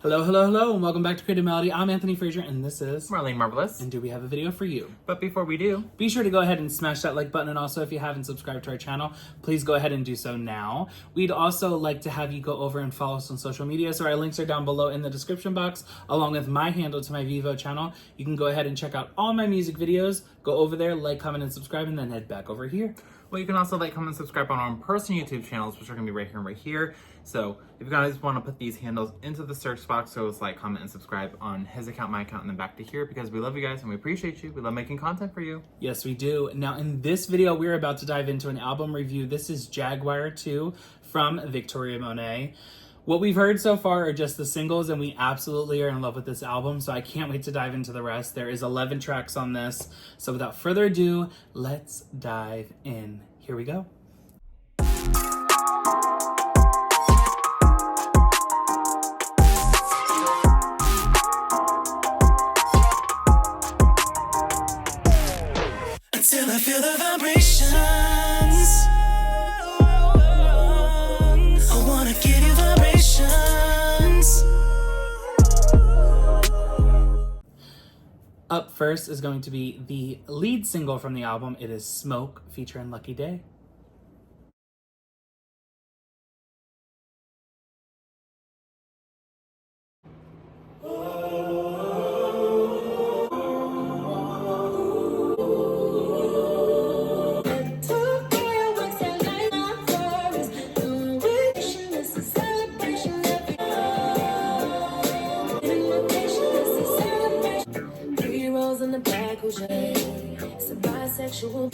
Hello, hello, hello, and welcome back to CreativeMelodi. I'm AnthonyFrazer, and this is Marlene Marvelous. And do we have a video for you? But before we do, be sure to go ahead and smash that like button, and also if you haven't subscribed to our channel, please go ahead and do so now. We'd also like to have you go over and follow us on social media, so our links are down below in the description box, along with my handle to my Vivo channel. You can go ahead and check out all my music videos. Go over there, like, comment, and subscribe, and then head back over here. Well, you can also like, comment, and subscribe on our own personal YouTube channels, which are going to be right here and right here. So if you guys want to put these handles into the search box, so it's like, comment, and subscribe on his account, my account, and then back to here, because we love you guys and we appreciate you. We love making content for you. Yes, we do. Now, in this video, we're about to dive into an album review. This is Jaguar 2 from Victoria Mone. What we've heard so far are just the singles, and we absolutely are in love with this album, so I can't wait to dive into the rest. There is 11 tracks on this, so without further ado, let's dive in. Here we go. Until I feel the vibrations, I wanna give you vibrations. Up first is going to be the lead single from the album. It is Smoke featuring Lucky Day. It's a bisexual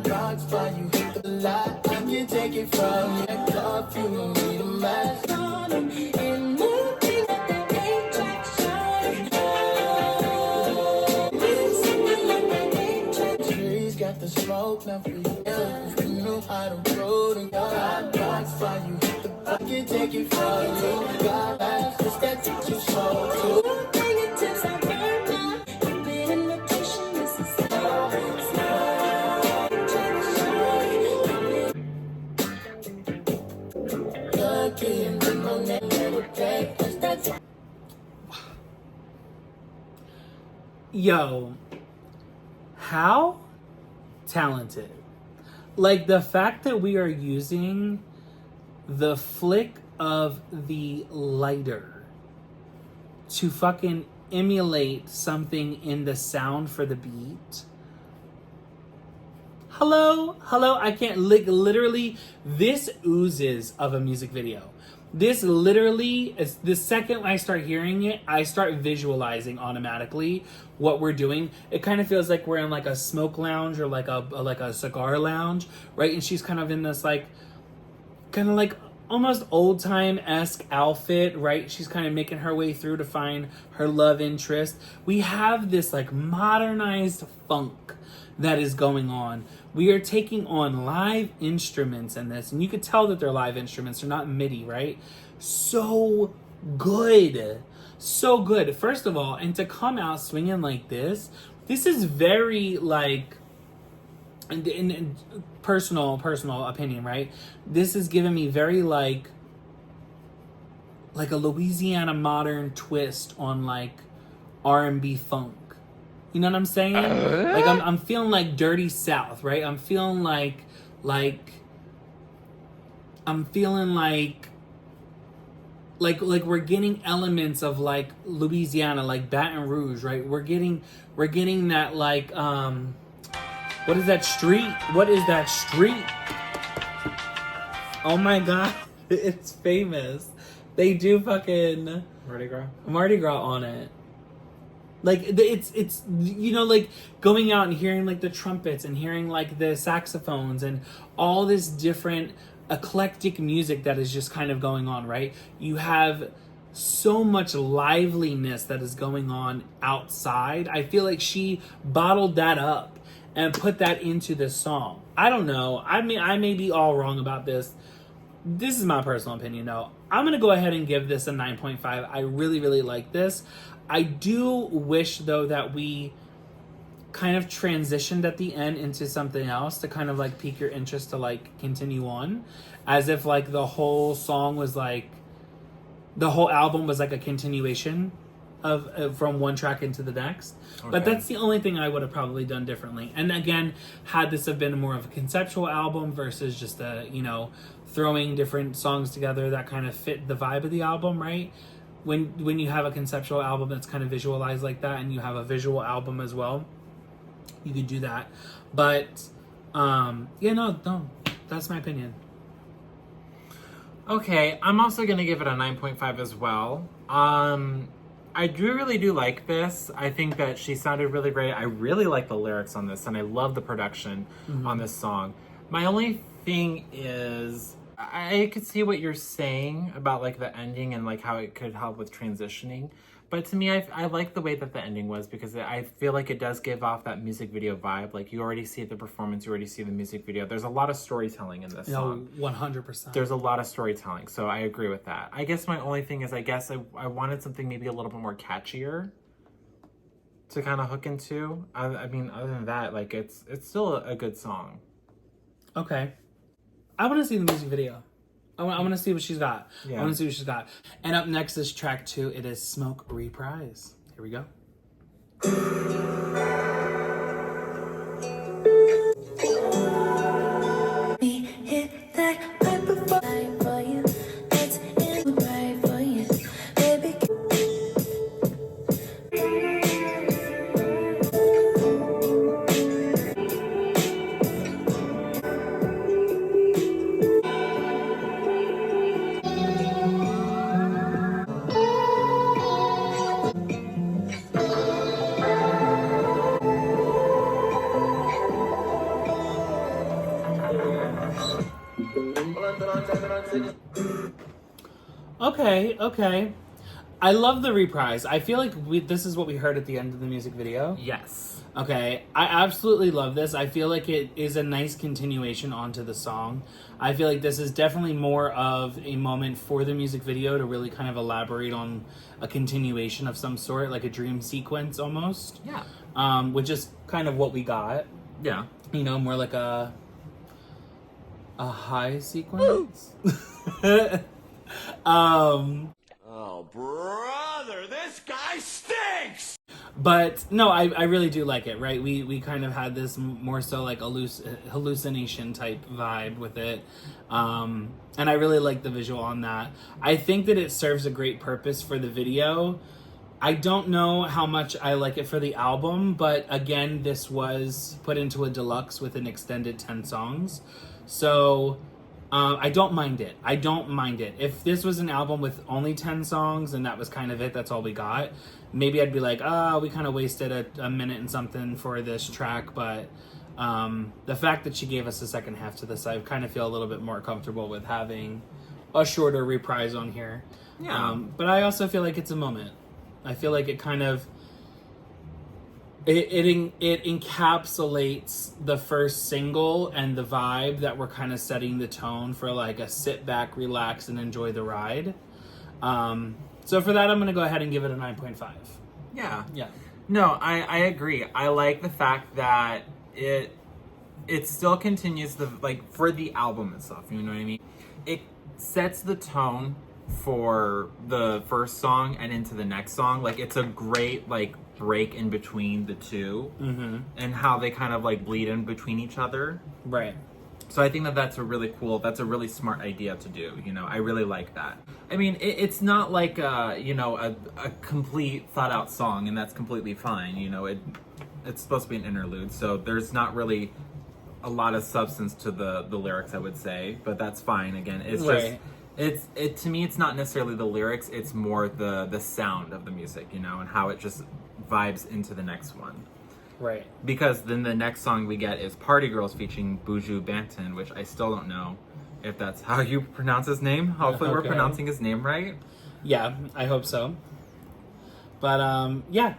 box by you hit the light and you take it from your cup, you don't need a match. And moving at that 8-track shot. Trees got the smoke now for you. You know how to roll and your hot box by you hit the bucket, take it from you. Got life, just that teach you so too. Yo, how talented. Like, the fact that we are using the flick of the lighter to fucking emulate something in the sound for the beat. Hello, I can't, like, literally, this oozes of a music video. This literally is the second I start hearing it, I start visualizing automatically what we're doing. It kind of feels like we're in like a smoke lounge or like a cigar lounge, right? And she's kind of in this like, kind of like almost old time-esque outfit, right? She's kind of making her way through to find her love interest. We have this like modernized funk that is going on. We are taking on live instruments in this, and you could tell that they're live instruments. They're not MIDI, right? So good. So good. First of all, and to come out swinging like this is very like, in personal opinion, right? This is giving me very like a Louisiana modern twist on like R&B funk. You know what I'm saying? Like I'm feeling like Dirty South, right? I'm feeling like we're getting elements of like Louisiana, like Baton Rouge, right? We're getting that like what is that street? What is that street? Oh my god, it's famous. They do fucking Mardi Gras on it. Like, it's you know, like, going out and hearing, like, the trumpets and hearing, like, the saxophones and all this different eclectic music that is just kind of going on, right? You have so much liveliness that is going on outside. I feel like she bottled that up and put that into this song. I don't know. I may be all wrong about this. This is my personal opinion, though. I'm going to go ahead and give this a 9.5. I really, really like this. I do wish, though, that we kind of transitioned at the end into something else to kind of, like, pique your interest to, like, continue on. As if, like, the whole song was, like, the whole album was like a continuation of from one track into the next. Okay. But that's the only thing I would have probably done differently. And again, had this have been more of a conceptual album versus just a, you know, throwing different songs together that kind of fit the vibe of the album, right? When you have a conceptual album that's kind of visualized like that, and you have a visual album as well, you could do that. But yeah, no, that's my opinion. Okay, I'm also gonna give it a 9.5 as well. I really do like this. I think that she sounded really great. I really like the lyrics on this, and I love the production on this song. My only thing is, I could see what you're saying about like the ending and like how it could help with transitioning. But to me, I like the way that the ending was, because I feel like it does give off that music video vibe. Like, you already see the performance, you already see the music video. There's a lot of storytelling in this song. 100%. There's a lot of storytelling, so I agree with that. I guess my only thing is, I guess I wanted something maybe a little bit more catchier to kind of hook into. I mean, other than that, like, it's still a good song. Okay. I want to see the music video. I want to see what she's got. Yeah. I want to see what she's got. And up next is track 2. It is Smoke Reprise. Here we go. We hit that pipe before for you. It's in right for you, baby. Okay. I love the reprise. I feel like this is what we heard at the end of the music video. Yes. Okay, I absolutely love this. I feel like it is a nice continuation onto the song. I feel like this is definitely more of a moment for the music video to really kind of elaborate on a continuation of some sort, like a dream sequence almost. Yeah. Which is kind of what we got. Yeah. You know, more like a high sequence. Oh, brother, this guy stinks! But no, I really do like it, right? We kind of had this more so like hallucination type vibe with it. And I really like the visual on that. I think that it serves a great purpose for the video. I don't know how much I like it for the album, but again, this was put into a deluxe with an extended 10 songs. So I don't mind it. If this was an album with only 10 songs and that was kind of it, that's all we got, maybe I'd be like, we kind of wasted a minute and something for this track. But the fact that she gave us a second half to this, I kind of feel a little bit more comfortable with having a shorter reprise on here. Yeah. But I also feel like it's a moment. I feel like it kind of it encapsulates the first single and the vibe that we're kind of setting the tone for, like a sit back, relax, and enjoy the ride. So for that, I'm gonna go ahead and give it a 9.5. Yeah. Yeah. No, I agree. I like the fact that it still continues for the album itself, you know what I mean? It sets the tone for the first song and into the next song. Like, it's a great break in between the two, and how they kind of bleed in between each other. Right. So I think that's a really smart idea to do. You know, I really like that. I mean, it's not like a complete thought out song, and that's completely fine. You know, it's supposed to be an interlude, so there's not really a lot of substance to the lyrics, I would say, but that's fine. Again, it's right. just to me, it's not necessarily the lyrics, it's more the sound of the music, you know, and how it just vibes into the next one. Right. Because then the next song we get is Party Girls featuring Buju Banton, which I still don't know if that's how you pronounce his name. Hopefully we're pronouncing his name right. Yeah, I hope so. But yeah,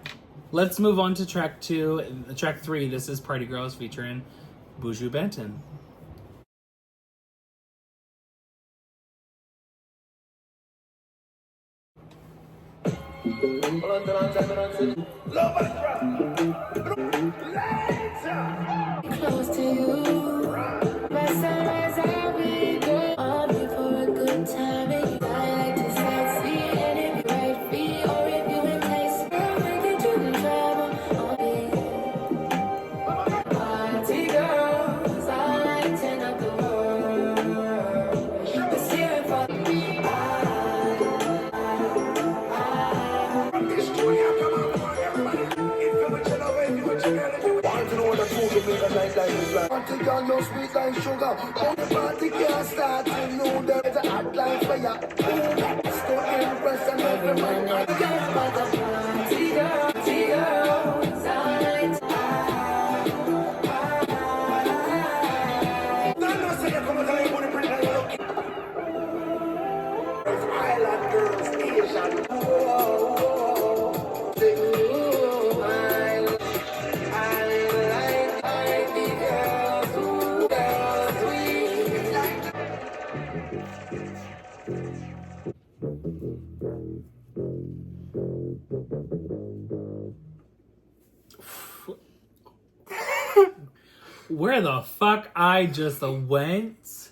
let's move on to track 3. This is Party Girls featuring Buju Banton. Close to you. By sunrise, I'll be good. I'll be for a good time. And I like to sightsee. night like this like party girl no sweet like sugar. Oh, the party can't start till noon. There's a hot like fire. It's to impress and every man. Yes, but the party girl, no, say you come out and you wanna bring that look. Island girls, Asian. Where the fuck I just went?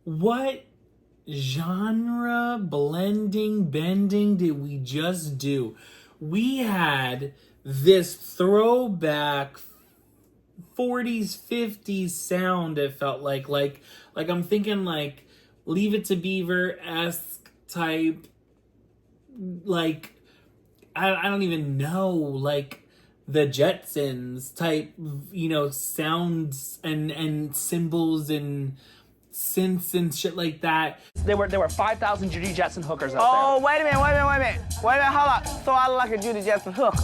What genre blending, bending did we just do? We had this throwback 40s, 50s sound, it felt like I'm thinking like Leave It to Beaver-esque type, like, I don't even know, like, the Jetsons type, you know, sounds and symbols and synths and shit like that. There were 5,000 Judy Jetson hookers out Oh, wait a minute, hold up. So I look like a Judy Jetson hooker.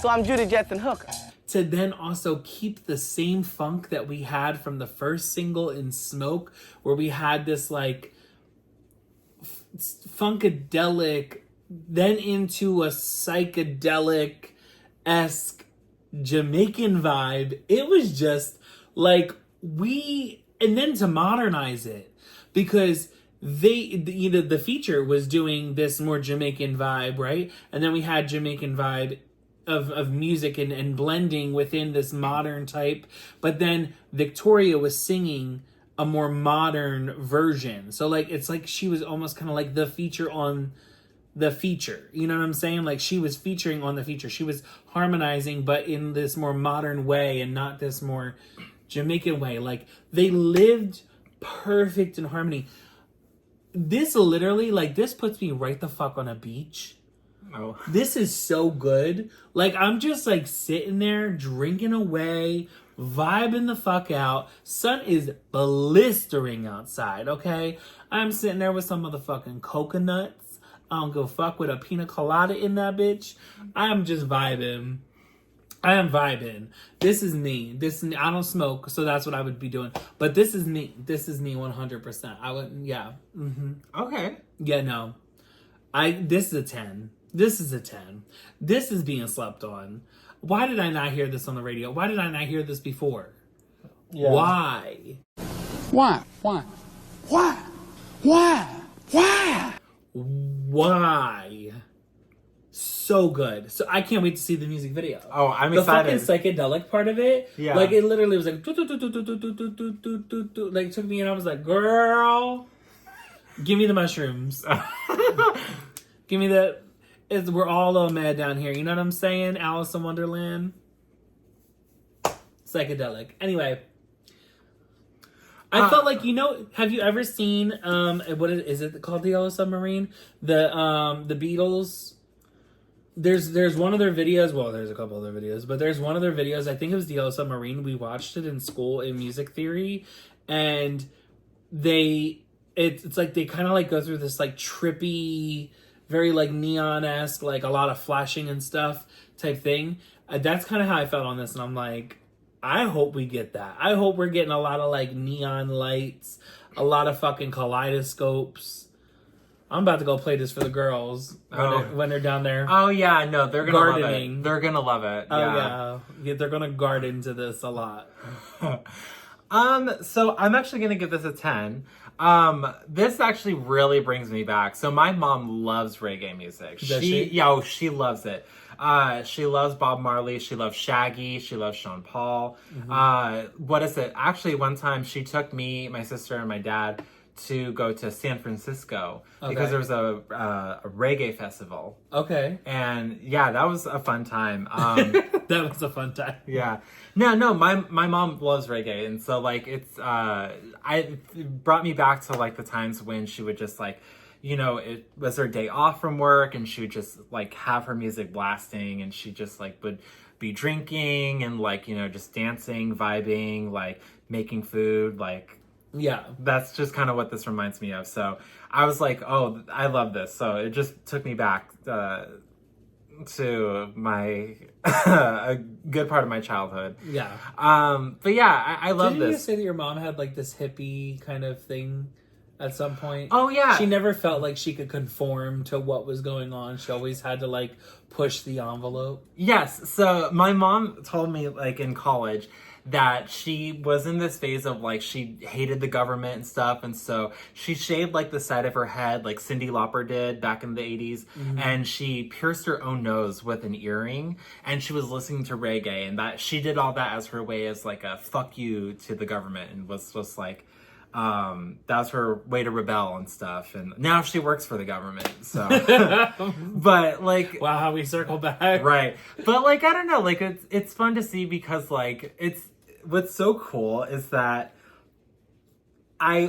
So I'm Judy Jetson hooker. To then also keep the same funk that we had from the first single in Smoke, where we had this like funkadelic, then into a psychedelic-esque Jamaican vibe. It was just like and then to modernize it, because the feature was doing this more Jamaican vibe, right? And then we had Jamaican vibe of music and blending within this modern type, but then Victoria was singing a more modern version. So like it's like she was almost kind of like the feature on the feature. You know what I'm saying? Like she was featuring on the feature. She was harmonizing, but in this more modern way and not this more Jamaican way. Like they lived perfect in harmony. This literally, like, this puts me right the fuck on a beach. Oh. This is so good. Like, I'm just, like, sitting there, drinking away, vibing the fuck out. Sun is blistering outside, okay? I'm sitting there with some motherfucking coconuts. I don't give a fuck with a pina colada in that bitch. I'm just vibing. I am vibing. This is me. I don't smoke, so that's what I would be doing. But this is me. This is me 100%. I wouldn't, yeah. Mm-hmm. Okay. Yeah, no. This is a 10. This is a 10. This is being slept on. Why did I not hear this on the radio? Why did I not hear this before? Yeah. Why? Why? So good. So I can't wait to see the music video. Oh, I'm excited. The fucking psychedelic part of it. Yeah. Like it literally was like like took me and I was like, girl, give me the mushrooms. Give me the we're all on mad down here. You know what I'm saying? Alice in Wonderland. Psychedelic. Anyway. I felt like, have you ever seen what is it called, The Yellow Submarine? The Beatles. There's one of their videos, well, there's a couple other videos, but there's one of their videos, I think it was The Yellow Submarine. We watched it in school in music theory, and it's like they kind of like go through this like trippy, very like neon-esque, like a lot of flashing and stuff type thing. That's kind of how I felt on this, and I'm like, I hope we get that. I hope we're getting a lot of like neon lights, a lot of fucking kaleidoscopes. I'm about to go play this for the girls when they're down there. Oh yeah, no, they're gonna gardening. love it. They're gonna love it. Oh yeah, they're gonna garden to this a lot. So I'm actually gonna give this a 10. This actually really brings me back. So my mom loves reggae music. Does she? Yeah, she loves it. She loves Bob Marley. She loves Shaggy. She loves Sean Paul. Mm-hmm. What is it? Actually, one time she took me, my sister, and my dad to go to San Francisco because there was a reggae festival. Okay. And yeah, that was a fun time. That was a fun time. Yeah. No, my mom loves reggae, and so like it's it brought me back to like the times when she would just like, you know, it was her day off from work and she would just like have her music blasting and she just like would be drinking and like, you know, just dancing, vibing, like making food, like Yeah. that's just kind of what this reminds me of. So I was like, oh, I love this. So it just took me back to my a good part of my childhood. Yeah. But yeah, I love Didn't you this. just say that your mom had like this hippie kind of thing at some point? Oh yeah. She never felt like she could conform to what was going on. She always had to like push the envelope. Yes. So my mom told me like in college that she was in this phase of like she hated the government and stuff, and so she shaved like the side of her head like Cyndi Lauper did back in the 80s, and she pierced her own nose with an earring, and she was listening to reggae, and that she did all that as her way as like a fuck you to the government, and was just like that was her way to rebel and stuff, and now she works for the government, so but like Wow, how we circle back. right, but like I don't know, like it's fun to see because like it's what's so cool is that I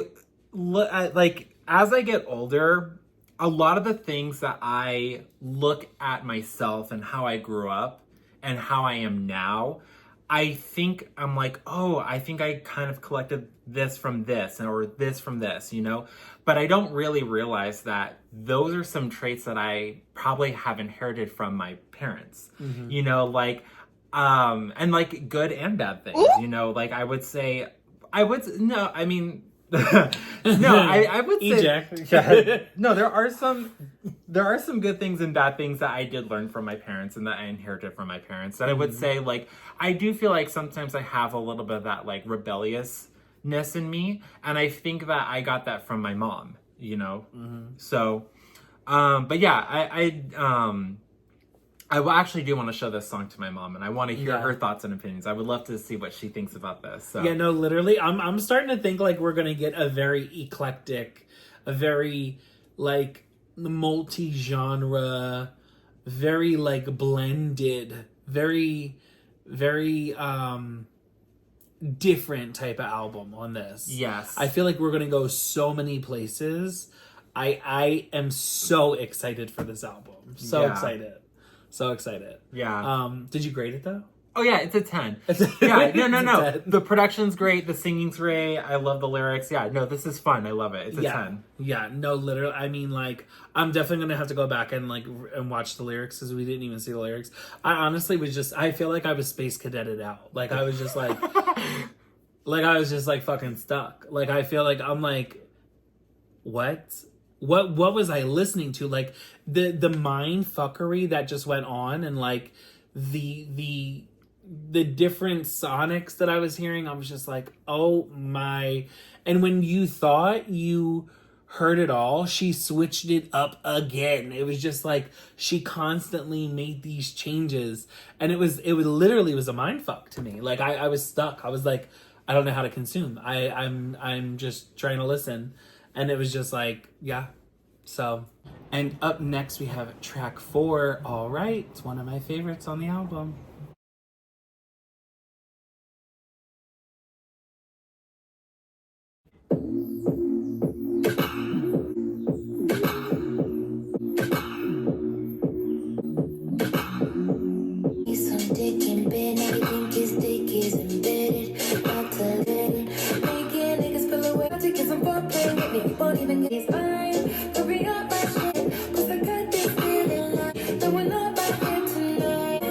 like as I get older, a lot of the things that I look at myself and how I grew up and how I am now, I think I'm like, oh, I think I kind of collected this from this or this from this, you know? But I don't really realize that those are some traits that I probably have inherited from my parents, you know, like, and like good and bad things, you know, like I would say, I would Eject. say, no, there are some good things and bad things that I did learn from my parents and that I inherited from my parents. That I would say, like, I do feel like sometimes I have a little bit of that like rebelliousness in me, and I think that I got that from my mom, you know. So, but yeah, I actually do want to show this song to my mom, and I want to hear her thoughts and opinions. I would love to see what she thinks about this. So. Yeah, no, literally, I'm starting to think like we're gonna get a very eclectic, a very like multi-genre, very like blended, very different type of album on this. Yes. I feel like we're gonna go so many places. I am so excited for this album. So excited. So excited. Yeah. Did you grade it though? Oh yeah, it's a 10. It's a- Yeah, no. It's a 10. The production's great, the singing's great, I love the lyrics. Yeah, no, this is fun. I love it. It's a 10. Yeah, no, literally. I mean, like, I'm definitely gonna have to go back and like and watch the lyrics because we didn't even see the lyrics. I honestly was just, I feel like I was space cadeted out. Like I was just like, I was just like fucking stuck. Like I feel like I'm like, what was I listening to? Like the mind fuckery that just went on, and like the different sonics that I was hearing, I was just like, oh my. And when you thought you heard it all, she switched it up again. It was just like she constantly made these changes, and it literally was a mind fuck to me. Like I was stuck. I was like, I don't know how to consume. I'm just trying to listen. And it was just like, yeah. So, and up next we have track 4, All Right. It's one of my favorites on the album. He's some dick in bed, now he think his dick is embedded. About to let it, making niggas feel away. I take some foreplay with me, won't even get his line. Hurry up, my shit, 'cause I got this feeling like throwing up my head tonight.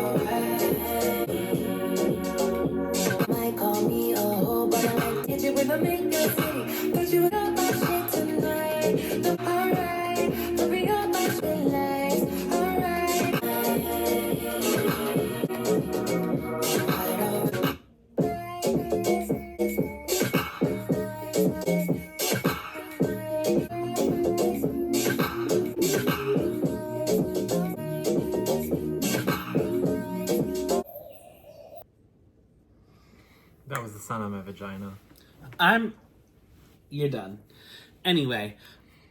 Alright. Might call me a hoe, but I like to get you when I'm in your city. Put you up my shit tonight. No, alright, hurry up, my shit lights. That was the sound of my vagina. You're done. Anyway,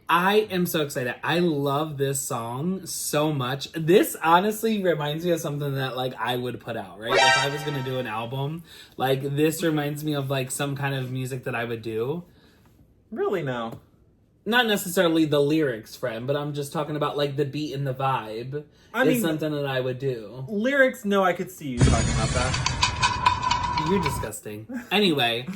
I am so excited. I love this song so much. This honestly reminds me of something that like I would put out, right? If I was gonna do an album, like this reminds me of like some kind of music that I would do. Really, no. Not necessarily the lyrics, friend, but I'm just talking about like the beat and the vibe. I mean, is something that I would do. Lyrics, no, I could see you talking about that. You're disgusting. Anyway,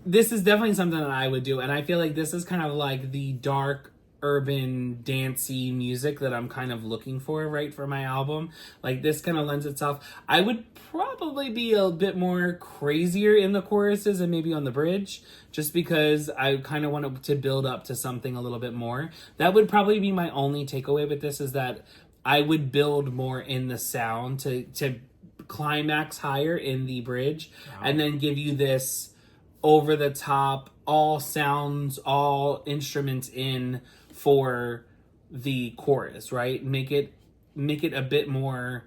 this is definitely something that I would do, and I feel like this is kind of like the dark, urban, dancey music that I'm kind of looking for, right, for my album. Like, this kind of lends itself. I would probably be a bit more crazier in the choruses and maybe on the bridge, just because I kind of want to build up to something a little bit more. That would probably be my only takeaway with this, is that I would build more in the sound to climax higher in the bridge, and then give you this over the top, all sounds, all instruments in for the chorus, right? Make it a bit more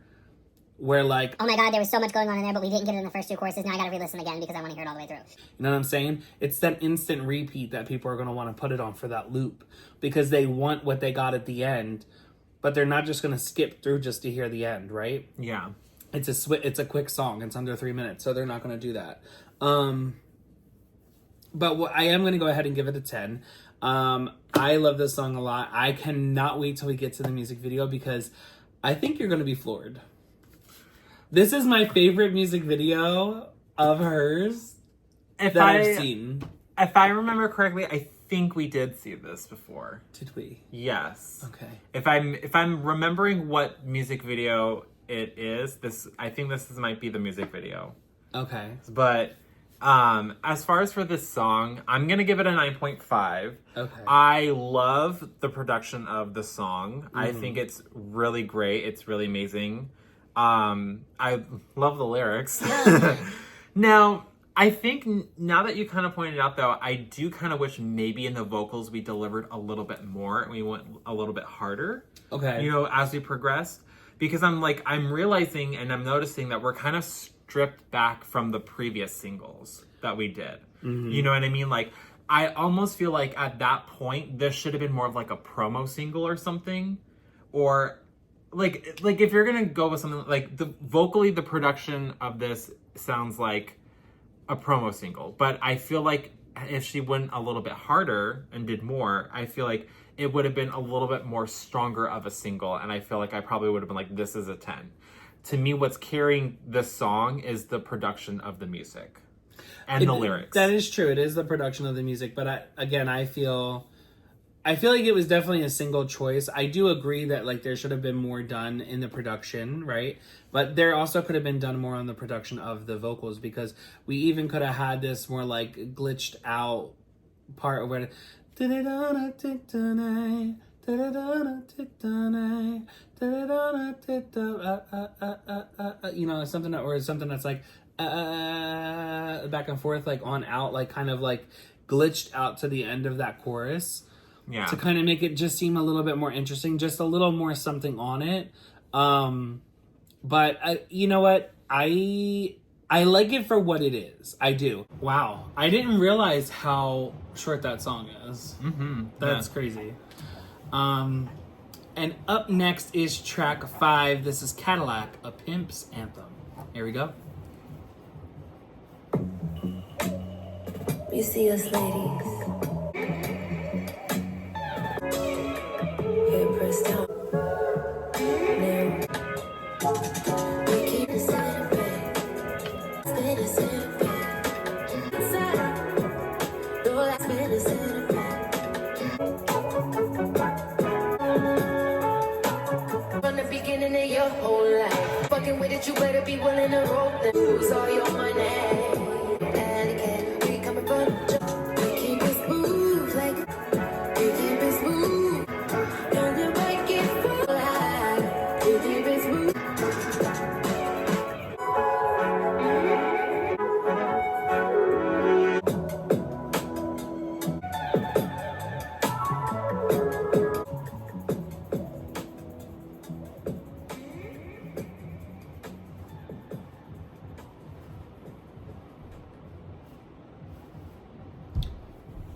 where like, oh my god, there was so much going on in there, but we didn't get it in the first two choruses. Now I gotta re-listen again because I want to hear it all the way through. You know what I'm saying? It's that instant repeat that people are going to want to put it on for that loop, because they want what they got at the end, but they're not just going to skip through just to hear the end, right? Yeah. It's a quick song. It's under 3 minutes, so they're not going to do that. But I am going to go ahead and give it a 10. I love this song a lot. I cannot wait till we get to the music video, because I think you're going to be floored. This is my favorite music video of hers I've seen. If I remember correctly, I think we did see this before. Did we? Yes. Okay. If I'm remembering what music video it is, I think this might be the music video. Okay. But as far as for this song, I'm gonna give it a 9.5. Okay. I love the production of the song. I think it's really great. It's really amazing. I love the lyrics. Now, I think now that you kind of pointed out, though, I do kind of wish maybe in the vocals we delivered a little bit more and we went a little bit harder. Okay. You know, as we progressed. Because I'm realizing and I'm noticing that we're kind of stripped back from the previous singles that we did. Mm-hmm. You know what I mean? Like, I almost feel like at that point, this should have been more of like a promo single or something. Or like if you're going to go with something like vocally, the production of this sounds like a promo single. But I feel like if she went a little bit harder and did more, I feel like it would have been a little bit more stronger of a single. And I feel like I probably would have been like, this is a 10. To me, what's carrying this song is the production of the music and the lyrics. That is true. It is the production of the music. But I feel like it was definitely a single choice. I do agree that like there should have been more done in the production, right? But there also could have been done more on the production of the vocals, because we even could have had this more like glitched out part where you know, something that's like back and forth, like on out, like kind of like glitched out to the end of that chorus. Yeah. To kind of make it just seem a little bit more interesting, just a little more something on it. But you know what? I like it for what it is. I do. Wow. I didn't realize how short that song is. Mm-hmm. That's crazy. And up next is track 5. This is Cadillac, A Pimp's Anthem. Here we go. You see us ladies. Here pressed down. Now. We keep it set back. Spin it set back. Inside. Roll that spin it set back. From the beginning of your whole life. Fucking with it, you better be willing to roll the lose all your money.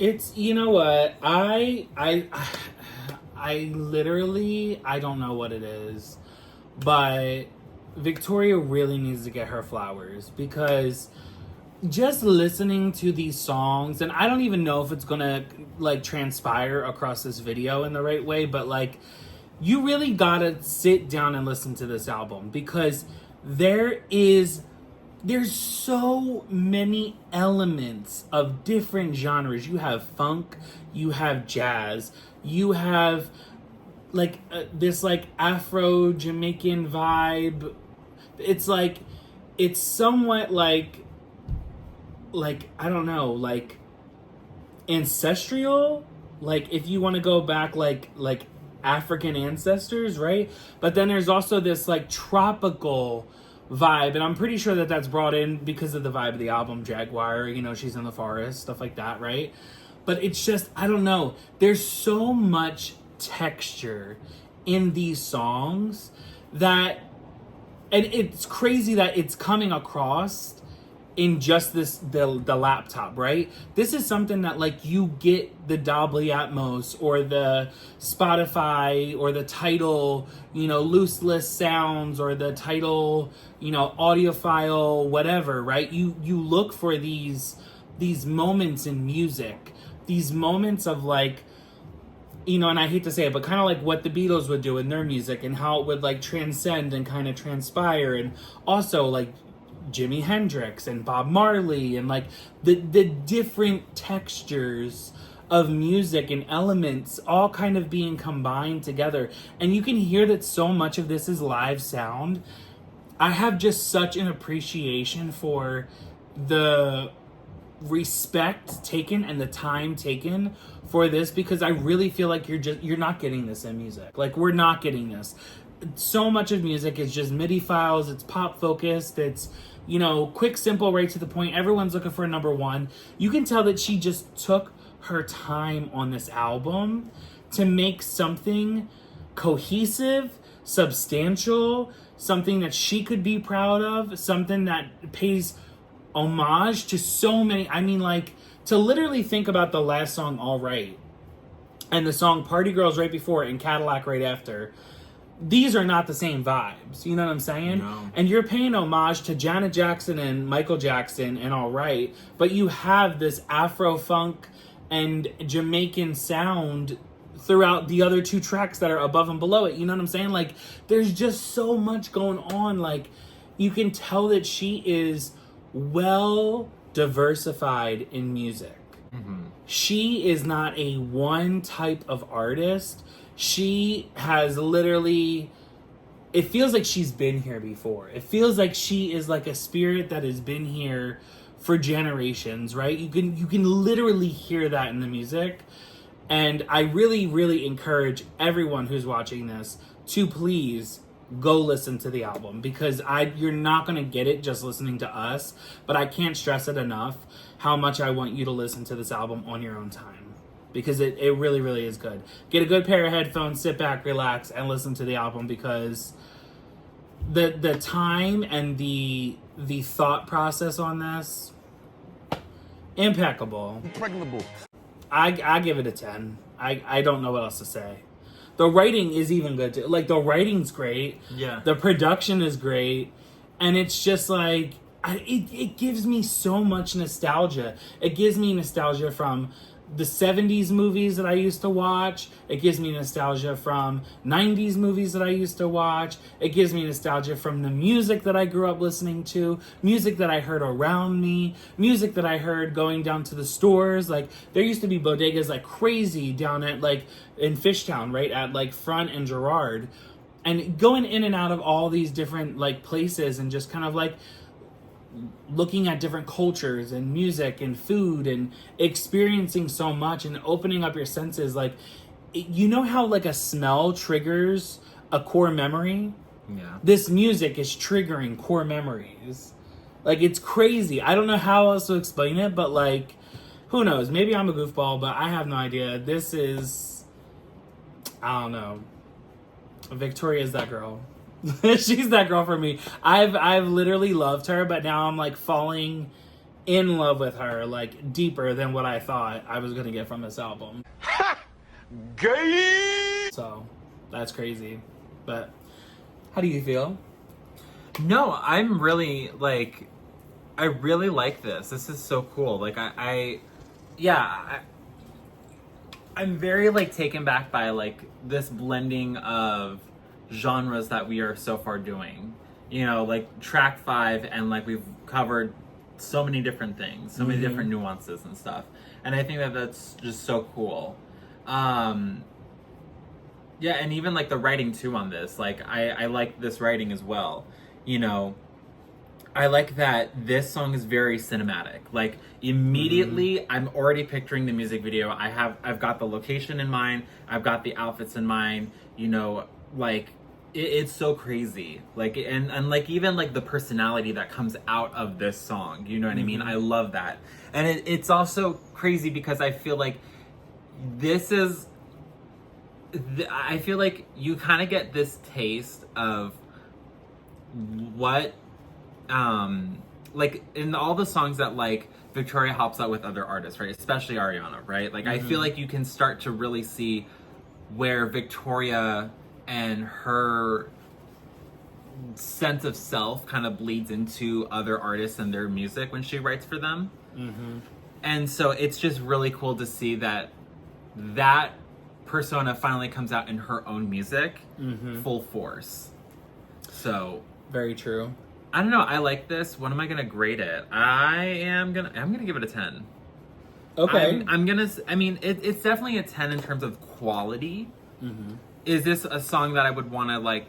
It's, you know what, I literally, I don't know what it is, but Victoria really needs to get her flowers, because just listening to these songs, and I don't even know if it's gonna like transpire across this video in the right way, but like you really gotta sit down and listen to this album, because there's so many elements of different genres. You have funk, you have jazz, you have like this like Afro Jamaican vibe. It's somewhat like I don't know, like ancestral, like if you want to go back like African ancestors, right? But then there's also this like tropical vibe, and I'm pretty sure that that's brought in because of the vibe of the album Jaguar, you know, she's in the forest, stuff like that, right? But it's just, I don't know, there's so much texture in these songs that, and it's crazy that it's coming across in just the laptop, right? This is something that like you get the Dolby Atmos or the Spotify or the Tidal, you know, lossless sounds, or the Tidal, you know, audiophile, whatever, right? You look for these moments in music, these moments of like, you know, and I hate to say it, but kind of like what the Beatles would do in their music, and how it would like transcend and kind of transpire, and also like Jimi Hendrix and Bob Marley, and like the different textures of music and elements all kind of being combined together. And you can hear that so much of this is live sound. I have just such an appreciation for the respect taken and the time taken for this, because I really feel like you're not getting this in music. Like, we're not getting this. So much of music is just MIDI files, it's pop focused, it's, you know, quick, simple, right to the point. Everyone's looking for a number one. You can tell that she just took her time on this album to make something cohesive, substantial, something that she could be proud of, something that pays homage to so many. I mean, like, to literally think about the last song, All Right, and the song Party Girls right before it, and Cadillac right after. These are not the same vibes, you know what I'm saying? No. And you're paying homage to Janet Jackson and Michael Jackson and All Right, but you have this Afro-funk and Jamaican sound throughout the other two tracks that are above and below it, you know what I'm saying? Like, there's just so much going on. Like, you can tell that she is well diversified in music. Mm-hmm. She is not a one type of artist. She has literally, it feels like she's been here before. It feels like she is like a spirit that has been here for generations, right? You can literally hear that in the music. And I really, really encourage everyone who's watching this to please go listen to the album, because you're not going to get it just listening to us, but I can't stress it enough how much I want you to listen to this album on your own time, because it really, really is good. Get a good pair of headphones, sit back, relax, and listen to the album, because the time and the thought process on this, impeccable. Impregnable. I give it a 10. I don't know what else to say. The writing is even good too. Like, the writing's great. Yeah. The production is great. And it's just like, it gives me so much nostalgia. It gives me nostalgia from the 70s movies that I used to watch. It gives me nostalgia from 90s movies that I used to watch. It gives me nostalgia from the music that I grew up listening to, music that I heard around me, music that I heard going down to the stores. Like, there used to be bodegas like crazy down at like in Fishtown, right at like Front and Girard, and going in and out of all these different like places, and just kind of like looking at different cultures and music and food, and experiencing so much and opening up your senses. Like, you know how like a smell triggers a core memory? Yeah. This music is triggering core memories. Like, it's crazy. I don't know how else to explain it, but like, who knows? Maybe I'm a goofball, but I have no idea. This is, I don't know. Victoria's that girl. She's that girl for me. I've literally loved her, but now I'm like falling in love with her like deeper than what I thought I was gonna get from this album. Gay. So that's crazy. But how do you feel? No, I'm really like, I really like this. This is so cool. Like I'm very like taken back by like this blending of genres that we are so far doing. You know, like track 5, and like we've covered so many different things, so many different nuances and stuff. And I think that that's just so cool. Yeah, and even like the writing too on this. Like I like this writing as well. You know, I like that this song is very cinematic. Like immediately I'm already picturing the music video. I've got the location in mind, I've got the outfits in mind, you know, like it's so crazy. Like and like even like the personality that comes out of this song, you know what I mean? I love that. And it's also crazy because I feel like this is I feel like you kind of get this taste of what like in all the songs that like Victoria helps out with other artists, right? Especially Ariana, right? Like I feel like you can start to really see where Victoria and her sense of self kind of bleeds into other artists and their music when she writes for them. And so it's just really cool to see that that persona finally comes out in her own music full force. So Very true. I don't know. I like this. What am I gonna grade it? I'm gonna give it a 10. Okay. I mean, it's definitely a 10 in terms of quality. Is this a song that I would want to like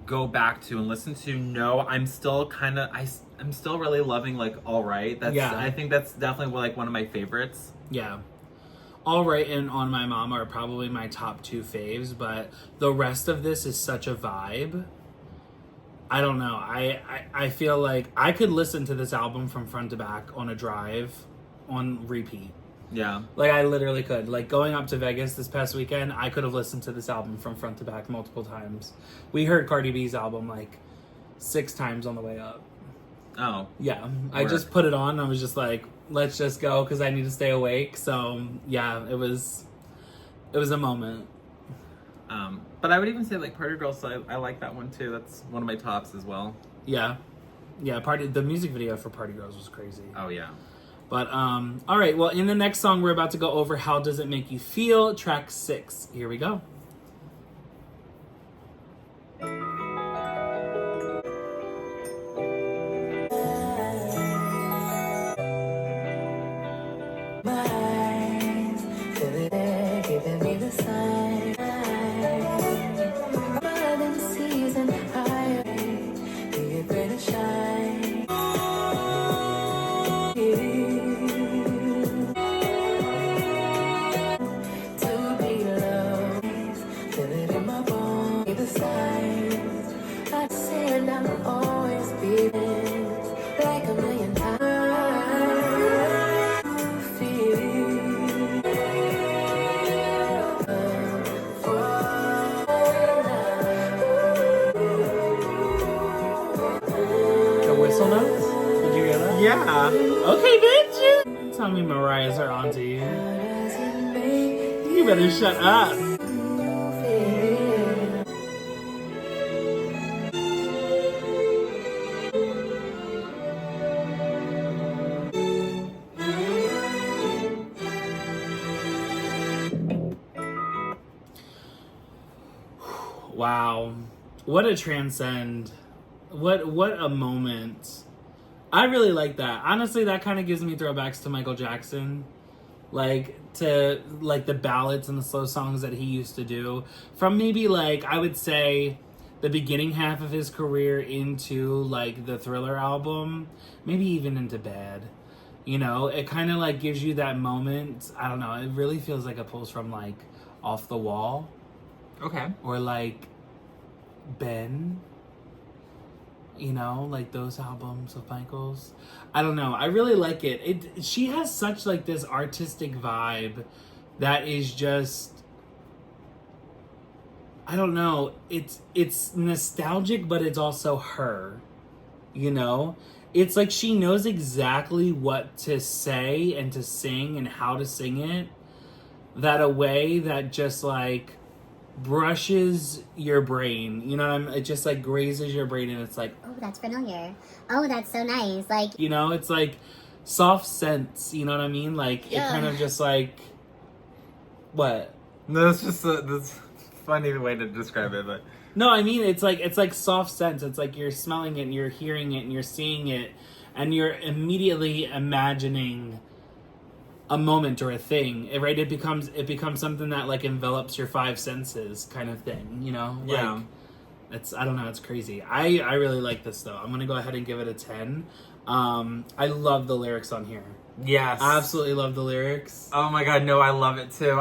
go back to and listen to? No, I'm still I'm still really loving like All Right. I think that's definitely like one of my favorites. Yeah. All Right and On My Mama are probably my top 2 faves, but the rest of this is such a vibe. I don't know. I feel like I could listen to this album from front to back on a drive on repeat. Yeah. Like I literally could. Like going up to Vegas this past weekend, I could have listened to this album from front to back multiple times. We heard Cardi B's album like 6 times on the way up. Oh. Yeah. I just put it on and I was just like, let's just go because I need to stay awake. So yeah, it was a moment. But I would even say like Party Girls, I like that one too. That's one of my tops as well. Yeah. Yeah, the music video for Party Girls was crazy. Oh yeah. But all right, well in the next song we're about to go over How Does It Make You Feel, track 6. Here we go. Yeah. Okay, bitch. Tell me Mariah's her auntie. You better shut up. Wow. What a transcend. What a moment. I really like that. Honestly, that kind of gives me throwbacks to Michael Jackson. Like, to, like, the ballads and the slow songs that he used to do. From maybe, like, I would say the beginning half of his career into, like, the Thriller album. Maybe even into Bad. You know, it kind of, like, gives you that moment. I don't know. It really feels like it pulls from, like, Off the Wall. Okay. Or, like, Ben. You know, like those albums of Michael's. I don't know. I really like it. She has such like this artistic vibe that is just, I don't know. It's nostalgic, but it's also her. You know? It's like she knows exactly what to say and to sing and how to sing it. That a way that just like brushes your brain. You know what I mean? It just like grazes your brain, and it's like, Oh, that's familiar. Oh, that's so nice. Like, you know, it's like soft scents. You know what I mean? Like it kind of just like what? No, it's just this funny way to describe it, but No, I mean it's like soft scents. It's like you're smelling it, and you're hearing it, and you're seeing it, and you're immediately imagining a moment or a thing, right? It becomes something that like envelops your five senses, kind of thing. You know? yeah. Like, I don't know. It's crazy. I really like this though. I'm gonna go ahead and give it a 10. I love the lyrics on here. Yes. Absolutely love the lyrics. Oh my god, no, I love it too.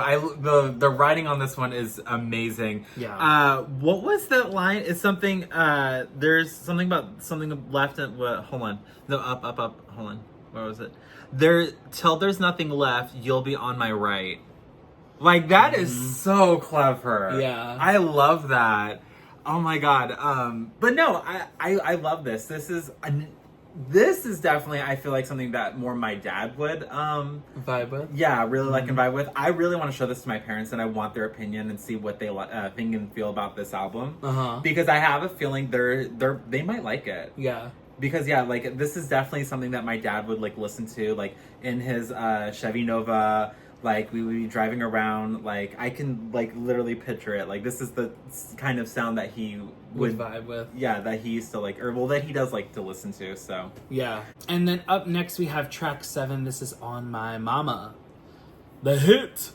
The writing on this one is amazing. Yeah. What was that line? It's something, there's something about something left and, hold on. No, up, hold on. What was it? Till there's nothing left, you'll be on my right. Like, that is so clever. Yeah. I love that. Oh my god. But no, I love this. This is definitely, I feel like, something that more my dad would Vibe with? yeah, really like and vibe with. I really want to show this to my parents, and I want their opinion and see what they think and feel about this album. Because I have a feeling they might like it. Yeah. Because yeah, like this is definitely something that my dad would like listen to, like in his Chevy Nova. Like we would be driving around. Like I can like literally picture it. Like this is the kind of sound that he would vibe with. Yeah, that he used to like, or well, that he does like to listen to. So yeah. And then up next we have track 7. This is On My Mama, the hit.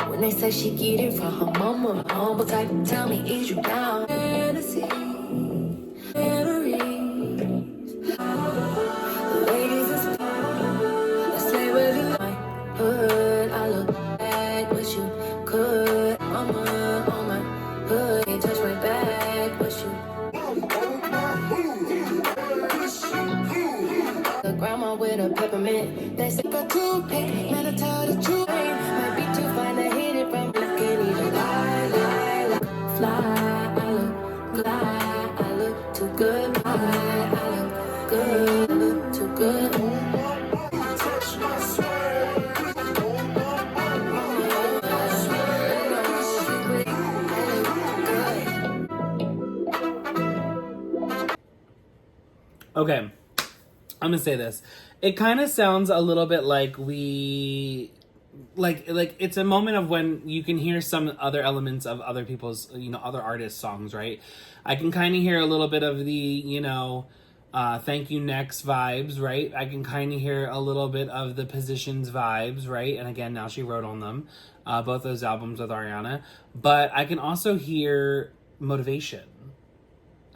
When they say she get it from her mama, humble type, tell me, is you down? Fantasy, memories. Ladies is let's say where you my hood. I look back, wish you could. Mama on my hood, can't touch my back, wish you. The grandma with a peppermint, they stick a toothpick, man, I tell the truth. Might be too fine to hit it from, can't even lie, fly, I look fly, I look too good, I look good, I look too good. Touch my swag. Okay. I'm gonna say this. It kind of sounds a little bit like like it's a moment of when you can hear some other elements of other people's, you know, other artists' songs, right? I can kind of hear a little bit of the, you know, Thank You Next vibes, right? I can kind of hear a little bit of the Positions vibes, right? And again, Now She wrote on them, both those albums with Ariana. But I can also hear Motivation.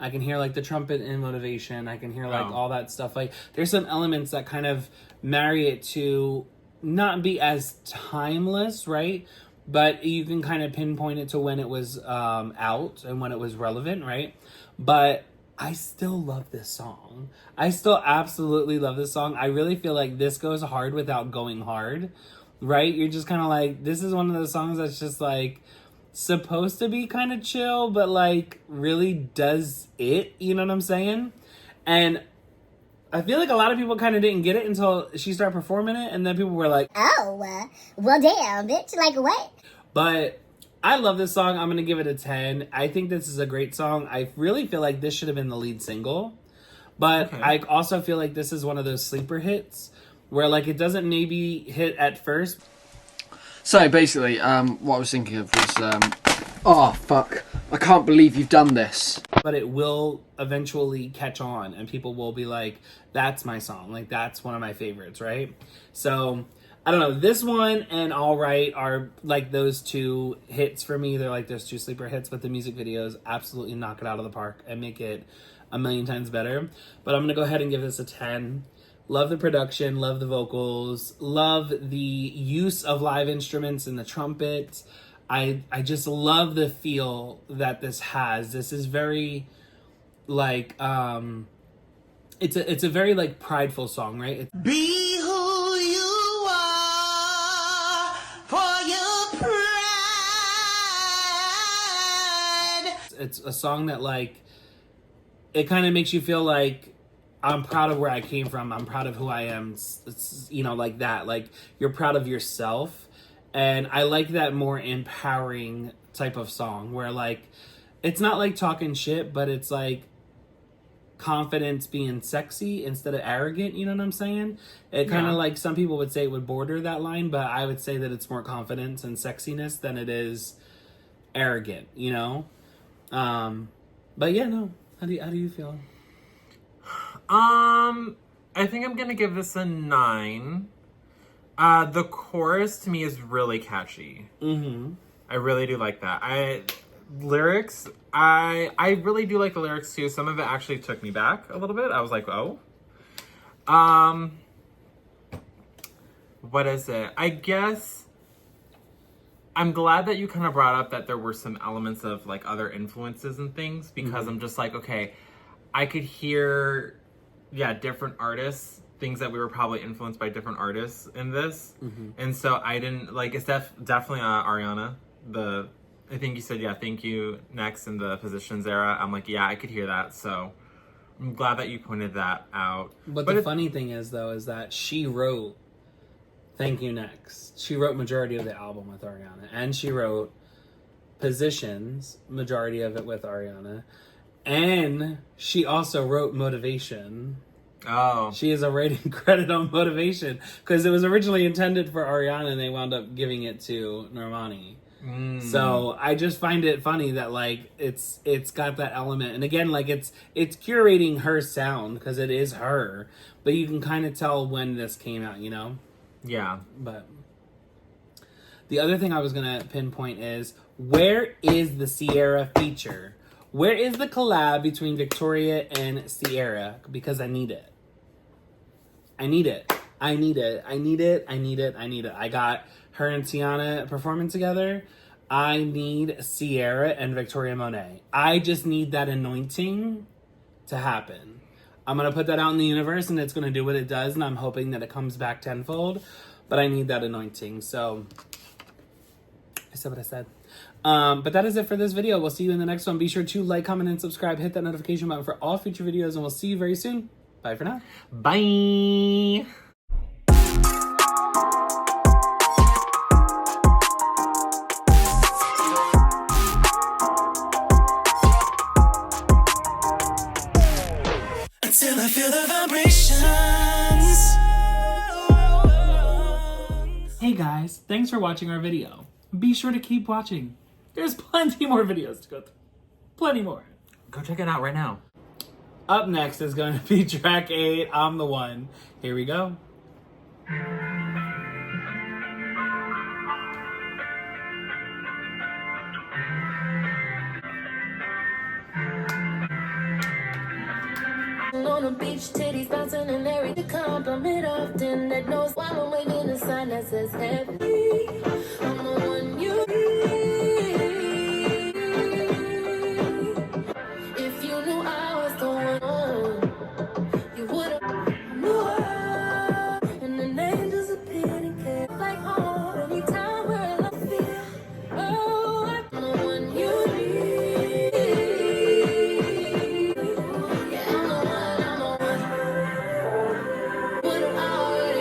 I can hear like the trumpet in Motivation. I can hear like all that stuff. Like there's some elements that kind of marry it to not be as timeless, right? But you can kind of pinpoint it to when it was out and when it was relevant, right? But I still love this song. I still absolutely love this song. I really feel like this goes hard without going hard, right? You're just kind of like, this is one of those songs that's just like supposed to be kind of chill, but like really does it, you know what I'm saying? And I feel like a lot of people kind of didn't get it until she started performing it, and then people were like, oh, well, damn, bitch, like what? But I love this song. I'm gonna give it a 10. I think this is a great song. I really feel like this should have been the lead single, but I also feel like this is one of those sleeper hits where like it doesn't maybe hit at first. So basically, what I was thinking of was, oh fuck, I can't believe you've done this. But it will eventually catch on, and people will be like, that's my song. Like, that's one of my favorites, right? So, I don't know. This one and All Right are like those two hits for me. They're like those two sleeper hits, but the music videos absolutely knock it out of the park and make it a million times better. But I'm going to go ahead and give this a 10. Love the production, love the vocals, love the use of live instruments and the trumpet. I just love the feel that this has. This is very like it's a very like prideful song, right? Be who you are for your pride. It's a song that like it kind of makes you feel like I'm proud of where I came from. I'm proud of who I am. You know, like that. Like, you're proud of yourself. And I like that more empowering type of song where, like, it's not like talking shit, but it's like confidence being sexy instead of arrogant. You know what I'm saying? It kind of like some people would say it would border that line, but I would say that it's more confidence and sexiness than it is arrogant, you know? But yeah, no. How do you feel? I think I'm gonna give this a 9. The chorus to me is really catchy. Mm-hmm. I really do like that. I really do like the lyrics too. Some of it actually took me back a little bit. I was like, oh. What is it? I guess I'm glad that you kind of brought up that there were some elements of like other influences and things, because I'm just like, okay, I could hear, different artists, things that we were probably influenced by different artists in this. And so I didn't, like, it's definitely Ariana. I think you said, thank you, next in the Positions era. I'm like, I could hear that. So I'm glad that you pointed that out. But the funny thing is, though, is that she wrote Thank You Next. She wrote majority of the album with Ariana. And she wrote Positions, majority of it with Ariana. And she also wrote Motivation. Oh. She has a writing credit on Motivation. Because it was originally intended for Ariana and they wound up giving it to Normani. So I just find it funny that, like, it's got that element. And again, like, it's curating her sound because it is her. But you can kind of tell when this came out, you know? Yeah. But the other thing I was going to pinpoint is, where is the Sierra feature? Where is the collab between Victoria and Sierra? Because I need it. I need it. I need it. I need it. I need it. I need it. I got her and Tiana performing together. I need Sierra and Victoria Monet. I just need that anointing to happen. I'm going to put that out in the universe and it's going to do what it does. And I'm hoping that it comes back tenfold. But I need that anointing. So I said what I said. But that is it for this video. We'll see you in the next one. Be sure to like, comment, and subscribe. Hit that notification button for all future videos. And we'll see you very soon. Bye for now. Bye. Until I feel the vibrations. Hey guys, thanks for watching our video. Be sure to keep watching. There's plenty more videos to go through. Plenty more. Go check it out right now. Up next is going to be track 8, I'm the One. Here we go. On the beach, titties bouncing and every compliment often that knows why I'm waving a sign that says heavy. I'm the one you need. If you knew I was the one, you would have knew. And the angels appeared and came like home anytime where I feel. Oh, I'm the one you need. Yeah, I'm the one. What I already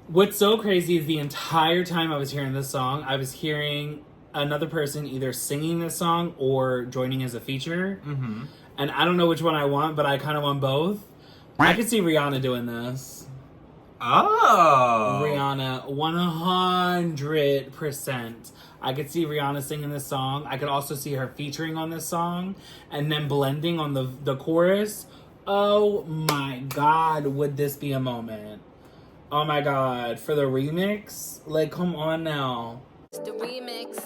What's so crazy is the entire time I was hearing this song, I was hearing another person either singing this song or joining as a feature. And I don't know which one I want, but I kind of want both. I could see Rihanna doing this. Oh. Rihanna, 100%. I could see Rihanna singing this song. I could also see her featuring on this song and then blending on the chorus. Oh my God, would this be a moment? Oh my God, for the remix? Like, come on now. It's the remix.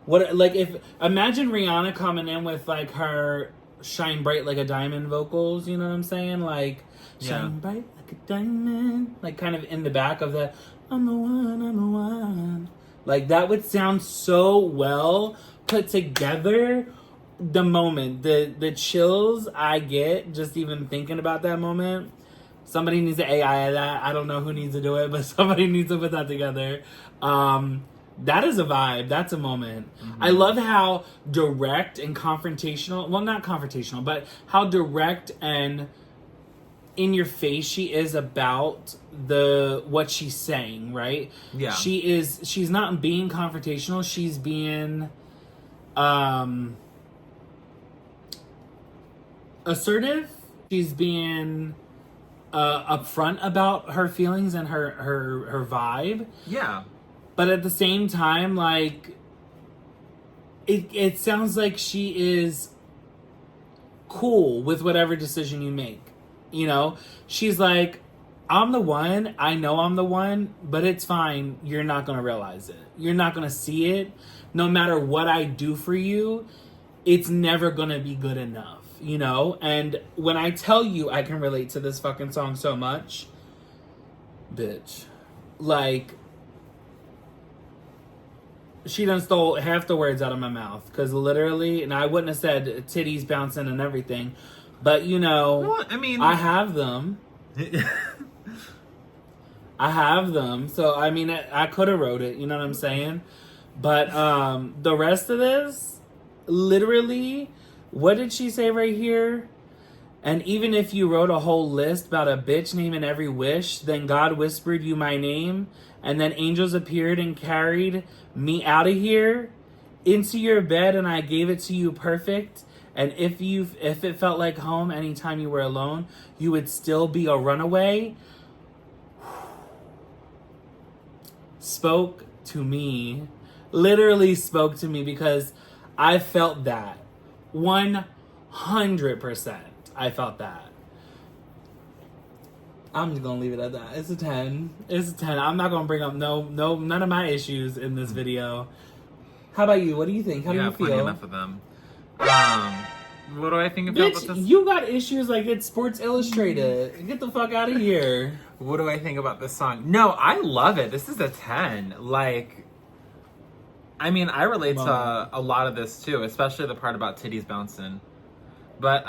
What, like, imagine Rihanna coming in with, like, her Shine Bright Like a Diamond vocals, you know what I'm saying? Like, shine bright like like a diamond, like kind of in the back of the I'm the one, I'm the one. Like that would sound so well put together. The moment, the chills I get just even thinking about that moment. Somebody needs to AI that. I don't know who needs to do it, but somebody needs to put that together. That is a vibe. That's a moment. Mm-hmm. I love how direct and confrontational. Well, not confrontational, but how direct and in your face she is about what she's saying. Right? Yeah. She's not being confrontational. She's being assertive. She's being upfront about her feelings and her vibe. Yeah. But at the same time, like it sounds like she is cool with whatever decision you make. You know? She's like, I'm the one, I know I'm the one, but it's fine. You're not gonna realize it. You're not gonna see it. No matter what I do for you, it's never gonna be good enough. You know? And when I tell you I can relate to this fucking song so much, bitch, like, she done stole half the words out of my mouth. Because literally, and I wouldn't have said titties bouncing and everything, but you know, well, I mean, I have them. I have them. So, I mean, I could have wrote it, you know what I'm saying? But the rest of this, literally, what did she say right here? And even if you wrote a whole list about a bitch naming every wish, then God whispered you my name, and then angels appeared and carried me out of here into your bed, and I gave it to you perfect. And if it felt like home anytime you were alone, you would still be a runaway. Spoke to me, literally spoke to me, because I felt that. 100%. I felt that. I'm just gonna leave it at that. It's a 10. It's a 10. I'm not gonna bring up none of my issues in this video. How about you? What do you think? How do you feel? Enough of them. What do I think about Bitch, this? you got issues like it's Sports Illustrated. Get the fuck out of here. What do I think about this song? No, I love it. This is a 10. Like, I mean, I relate to a lot of this too, especially the part about titties bouncing. But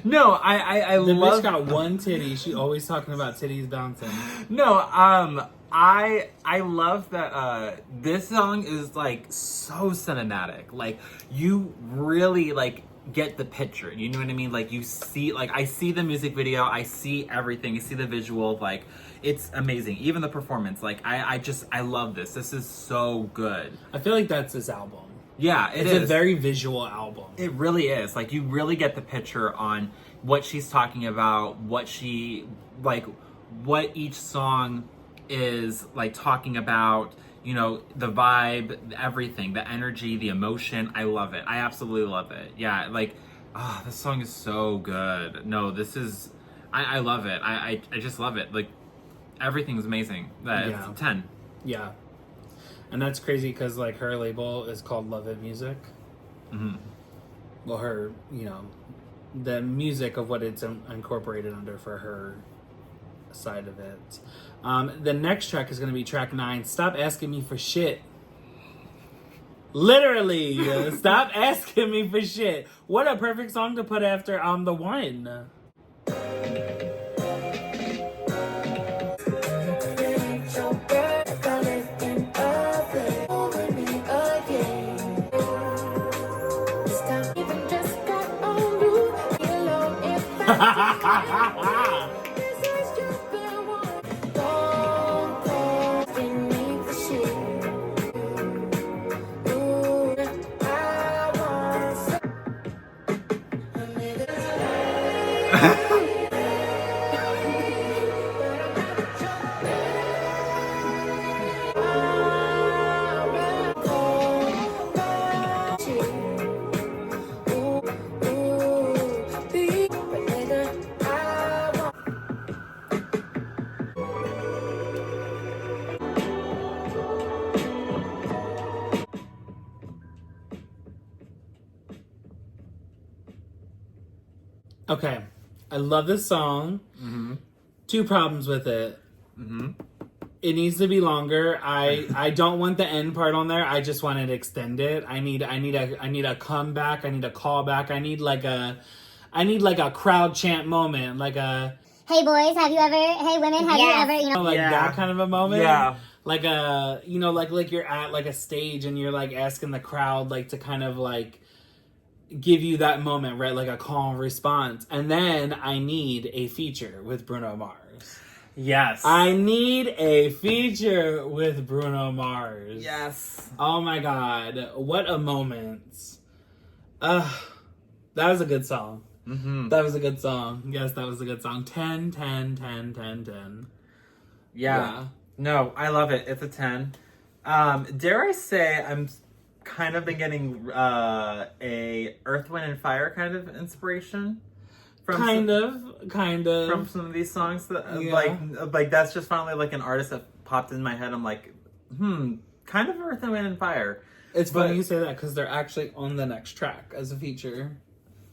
no, I the love. bitch got one titty. She always talking about titties bouncing. No, I love that this song is like so cinematic. Like you really like get the picture. You know what I mean? Like you see, like I see the music video, I see everything, I see the visual. Like it's amazing. Even the performance. Like I love this. This is so good. I feel like that's this album. Yeah, it's a very visual album. It really is. Like you really get the picture on what she's talking about, what each song is like talking about, you know, the vibe, everything, the energy, the emotion. I love it. I absolutely love it. Yeah, like, this song is so good. No, this is, I love it. I just love it. Like, everything's amazing. It's a 10. Yeah. And that's crazy because, like, her label is called Love It Music. Mm-hmm. Well, her, you know, the music of what it's incorporated under for her side of it. The next track is going to be track 9, Stop Asking Me for Shit. Literally, stop asking me for shit. What a perfect song to put after I'm the One. Okay, I love this song. Mm-hmm. 2 problems with it. Mm-hmm. It needs to be longer. I don't want the end part on there. I just want it extended. I need a comeback. I need a callback. I need like a crowd chant moment, like a Hey boys, have you ever? Hey women, have you ever? You know, like that kind of a moment. Yeah. Like a like you're at like a stage and you're like asking the crowd like to kind of like give you that moment, right? Like a calm response. And then I need a feature with Bruno Mars. Yes. I need a feature with Bruno Mars. Yes. Oh my god. What a moment. That was a good song. Mm-hmm. That was a good song. Yes, that was a good song. 10, 10, 10, 10, 10. Yeah. No, I love it. It's a 10. Dare I say I'm kind of been getting a Earth, Wind, and Fire kind of inspiration from Kind of. from some of these songs that like that's just finally like an artist that popped in my head. I'm like, kind of Earth, Wind, and Fire. It's funny you say that because they're actually on the next track as a feature.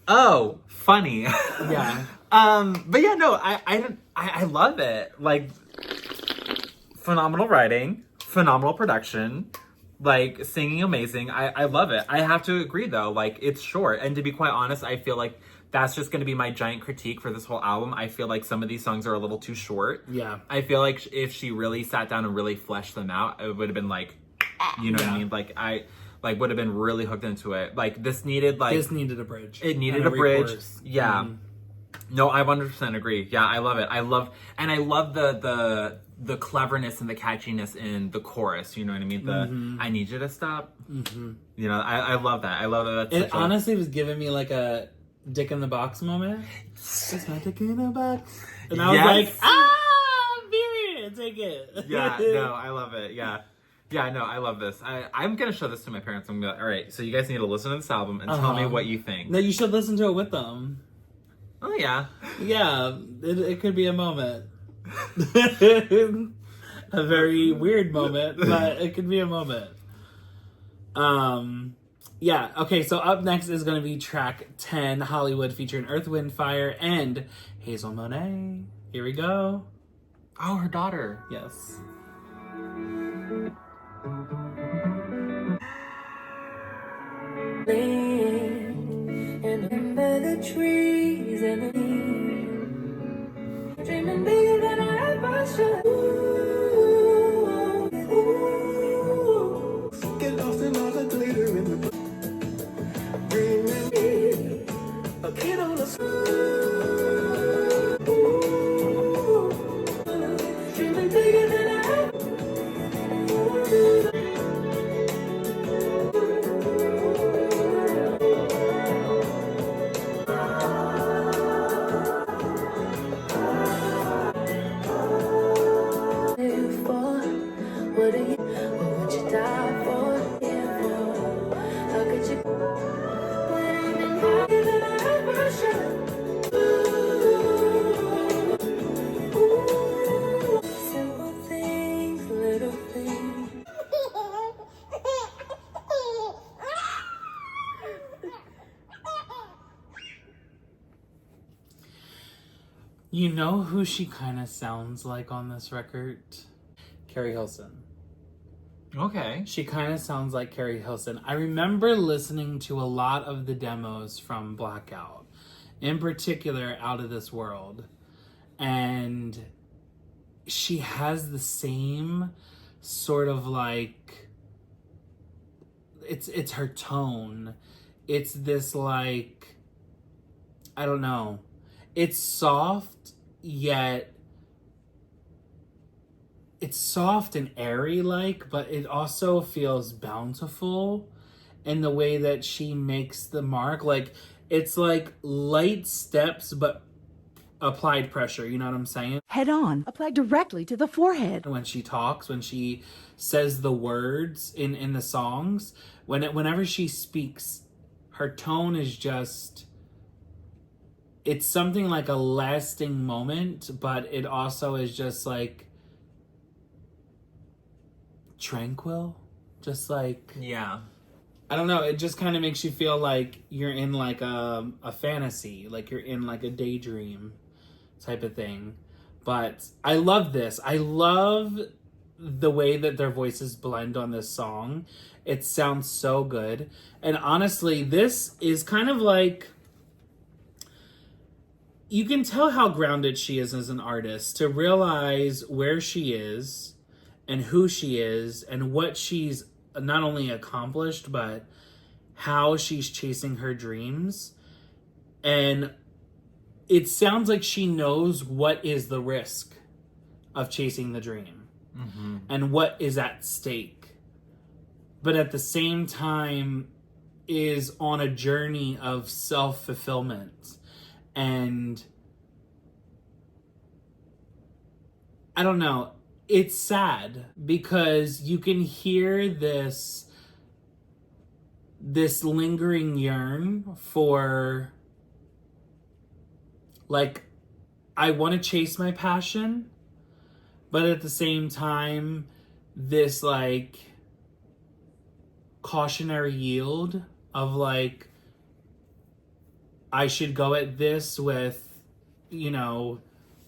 Oh, funny. Yeah. But yeah, no, I love it. Like, phenomenal writing, phenomenal production, like singing amazing. I love it. I have to agree though, like it's short. And to be quite honest, I feel like that's just going to be my giant critique for this whole album. I feel like some of these songs are a little too short. Yeah. I feel like if she really sat down and really fleshed them out, it would have been like, you know what I mean? Like I would have been really hooked into it. Like this needed a bridge. It needed a bridge. Chorus. Yeah. Mm-hmm. No, I 100% agree. Yeah, I love it. I love the cleverness and the catchiness in the chorus. You know what I mean? I need you to stop. Mm-hmm. You know, I love that. I love that. It honestly was giving me like a dick in the box moment. It's my dick in a box. And I was like, period, take it. Yeah, no, I love it. Yeah. Yeah, no, I love this. I'm going to show this to my parents. I'm going to be like, all right, so you guys need to listen to this album and tell me what you think. No, you should listen to it with them. Oh, yeah. Yeah, it could be a moment. A very weird moment, but it could be a moment. Yeah, okay, so up next is going to be track 10, Hollywood, featuring Earth, Wind, Fire, and Hazel Mone. Here we go. Oh, her daughter. Yes. And remember the trees and the leaves, dreaming bigger than I ever should. Ooh, get lost in all the glitter in the dreaming, a kid on the dreaming bigger than I ever. What would you die for? Yeah, for? How could you? When I'm higher than I ever should. Ooh, simple things, little things. You know who she kind of sounds like on this record? Carrie Hilson. Okay. She kind of sounds like Carrie Hilson. I remember listening to a lot of the demos from Blackout, in particular Out of This World, and she has the same sort of like, it's her tone. It's this like, I don't know. It's soft, yet it's soft and airy like, but it also feels bountiful in the way that she makes the mark. Like, it's like light steps, but applied pressure. You know what I'm saying? Head on, applied directly to the forehead. When she talks, when she says the words in the songs, whenever she speaks, her tone is just, it's something like a lasting moment, but it also is just like tranquil, just like, yeah, I don't know, it just kind of makes you feel like you're in like a fantasy, like you're in like a daydream type of thing. But I love this. I love the way that their voices blend on this song. It sounds so good. And honestly, this is kind of like, you can tell how grounded she is as an artist to realize where she is and who she is and what she's not only accomplished, but how she's chasing her dreams. And it sounds like she knows what is the risk of chasing the dream and what is at stake. But at the same time is on a journey of self-fulfillment. And I don't know, it's sad because you can hear this lingering yearn for, like, I want to chase my passion, but at the same time, this like cautionary yield of like, I should go at this with, you know,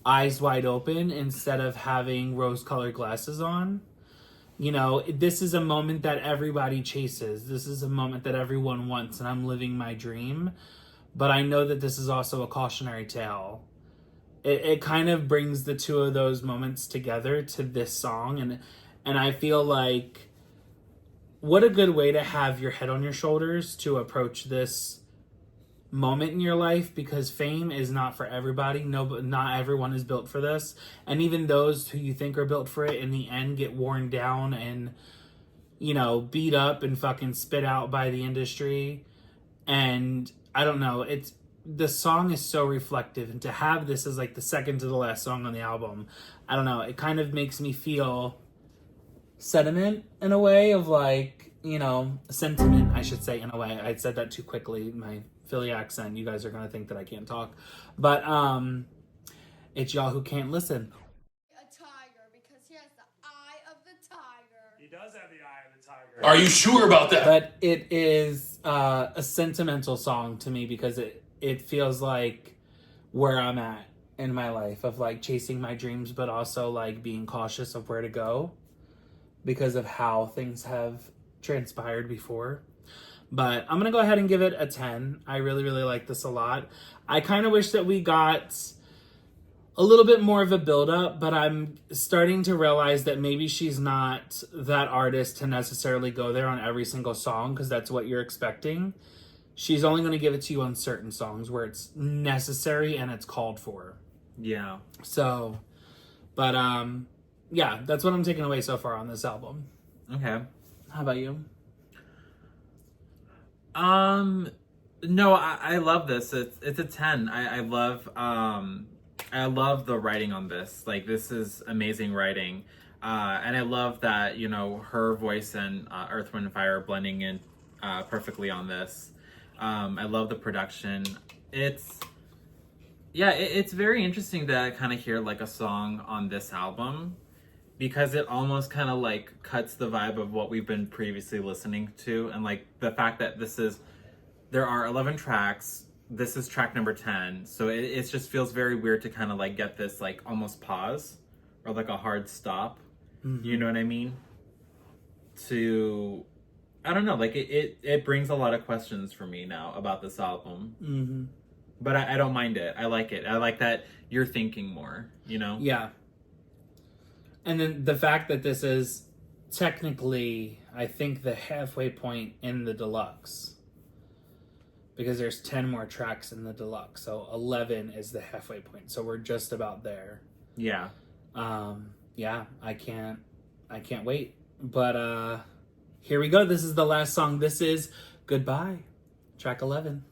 eyes wide open instead of having rose-colored glasses on. You know, this is a moment that everybody chases. This is a moment that everyone wants, and I'm living my dream. But I know that this is also a cautionary tale. It kind of brings the two of those moments together to this song. And I feel like, what a good way to have your head on your shoulders to approach this moment in your life, because fame is not for everybody. No, not everyone is built for this. And even those who you think are built for it, in the end get worn down and, you know, beat up and fucking spit out by the industry. And I don't know, the song is so reflective, and to have this as like the second to the last song on the album, I don't know, it kind of makes me feel sentiment in a way of like, you know, sentiment, I should say, in a way. I said that too quickly, my Philly accent, you guys are gonna think that I can't talk, but it's y'all who can't listen. A tiger, because he has the eye of the tiger. He does have the eye of the tiger. Are you sure about that? But it is a sentimental song to me, because it feels like where I'm at in my life, of like chasing my dreams, but also like being cautious of where to go because of how things have transpired before. But I'm gonna go ahead and give it a 10. I really, really like this a lot. I kind of wish that we got a little bit more of a build-up, but I'm starting to realize that maybe she's not that artist to necessarily go there on every single song, because that's what you're expecting. She's only going to give it to you on certain songs where it's necessary and it's called for. Yeah. So, but yeah, that's what I'm taking away so far on this album. Okay. How about you? No, I love this. It's a 10. I love the writing on this. Like, this is amazing writing. And I love that, you know, her voice and Earth, Wind, and Fire are blending in perfectly on this. I love the production. It's very interesting to kind of hear like a song on this album, because it almost kind of like cuts the vibe of what we've been previously listening to. And like the fact that there are 11 tracks, this is track number 10. So it just feels very weird to kind of like get this like almost pause or like a hard stop. Mm-hmm. You know what I mean? I don't know, like it brings a lot of questions for me now about this album. Mm-hmm. But I don't mind it. I like it. I like that you're thinking more, you know? Yeah. And then the fact that this is technically, I think, the halfway point in the deluxe. Because there's 10 more tracks in the deluxe. So 11 is the halfway point. So we're just about there. Yeah. Yeah, I can't wait. But here we go. This is the last song. This is Goodbye, track 11.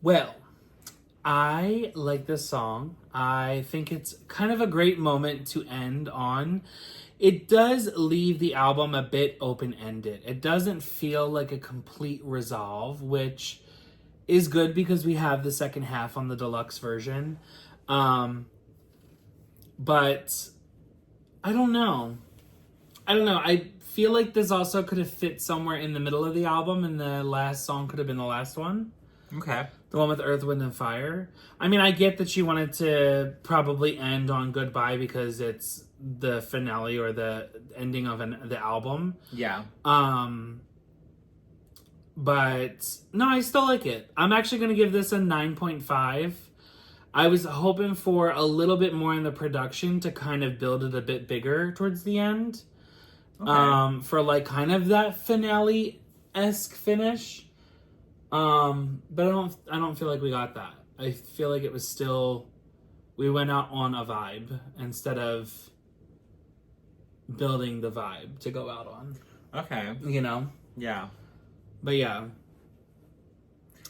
Well, I like this song. I think it's kind of a great moment to end on. It does leave the album a bit open-ended. It doesn't feel like a complete resolve, which is good because we have the second half on the deluxe version. But I don't know. I feel like this also could have fit somewhere in the middle of the album, and the last song could have been the last one. Okay. The one with Earth, Wind, and Fire. I mean, I get that she wanted to probably end on Goodbye because it's the finale or the ending of the album. Yeah. But no, I still like it. I'm actually going to give this a 9.5. I was hoping for a little bit more in the production to kind of build it a bit bigger towards the end. Okay. For like kind of that finale-esque finish. But I don't feel like we got that. I feel like it was still, we went out on a vibe instead of building the vibe to go out on. Okay. You know? Yeah. But yeah.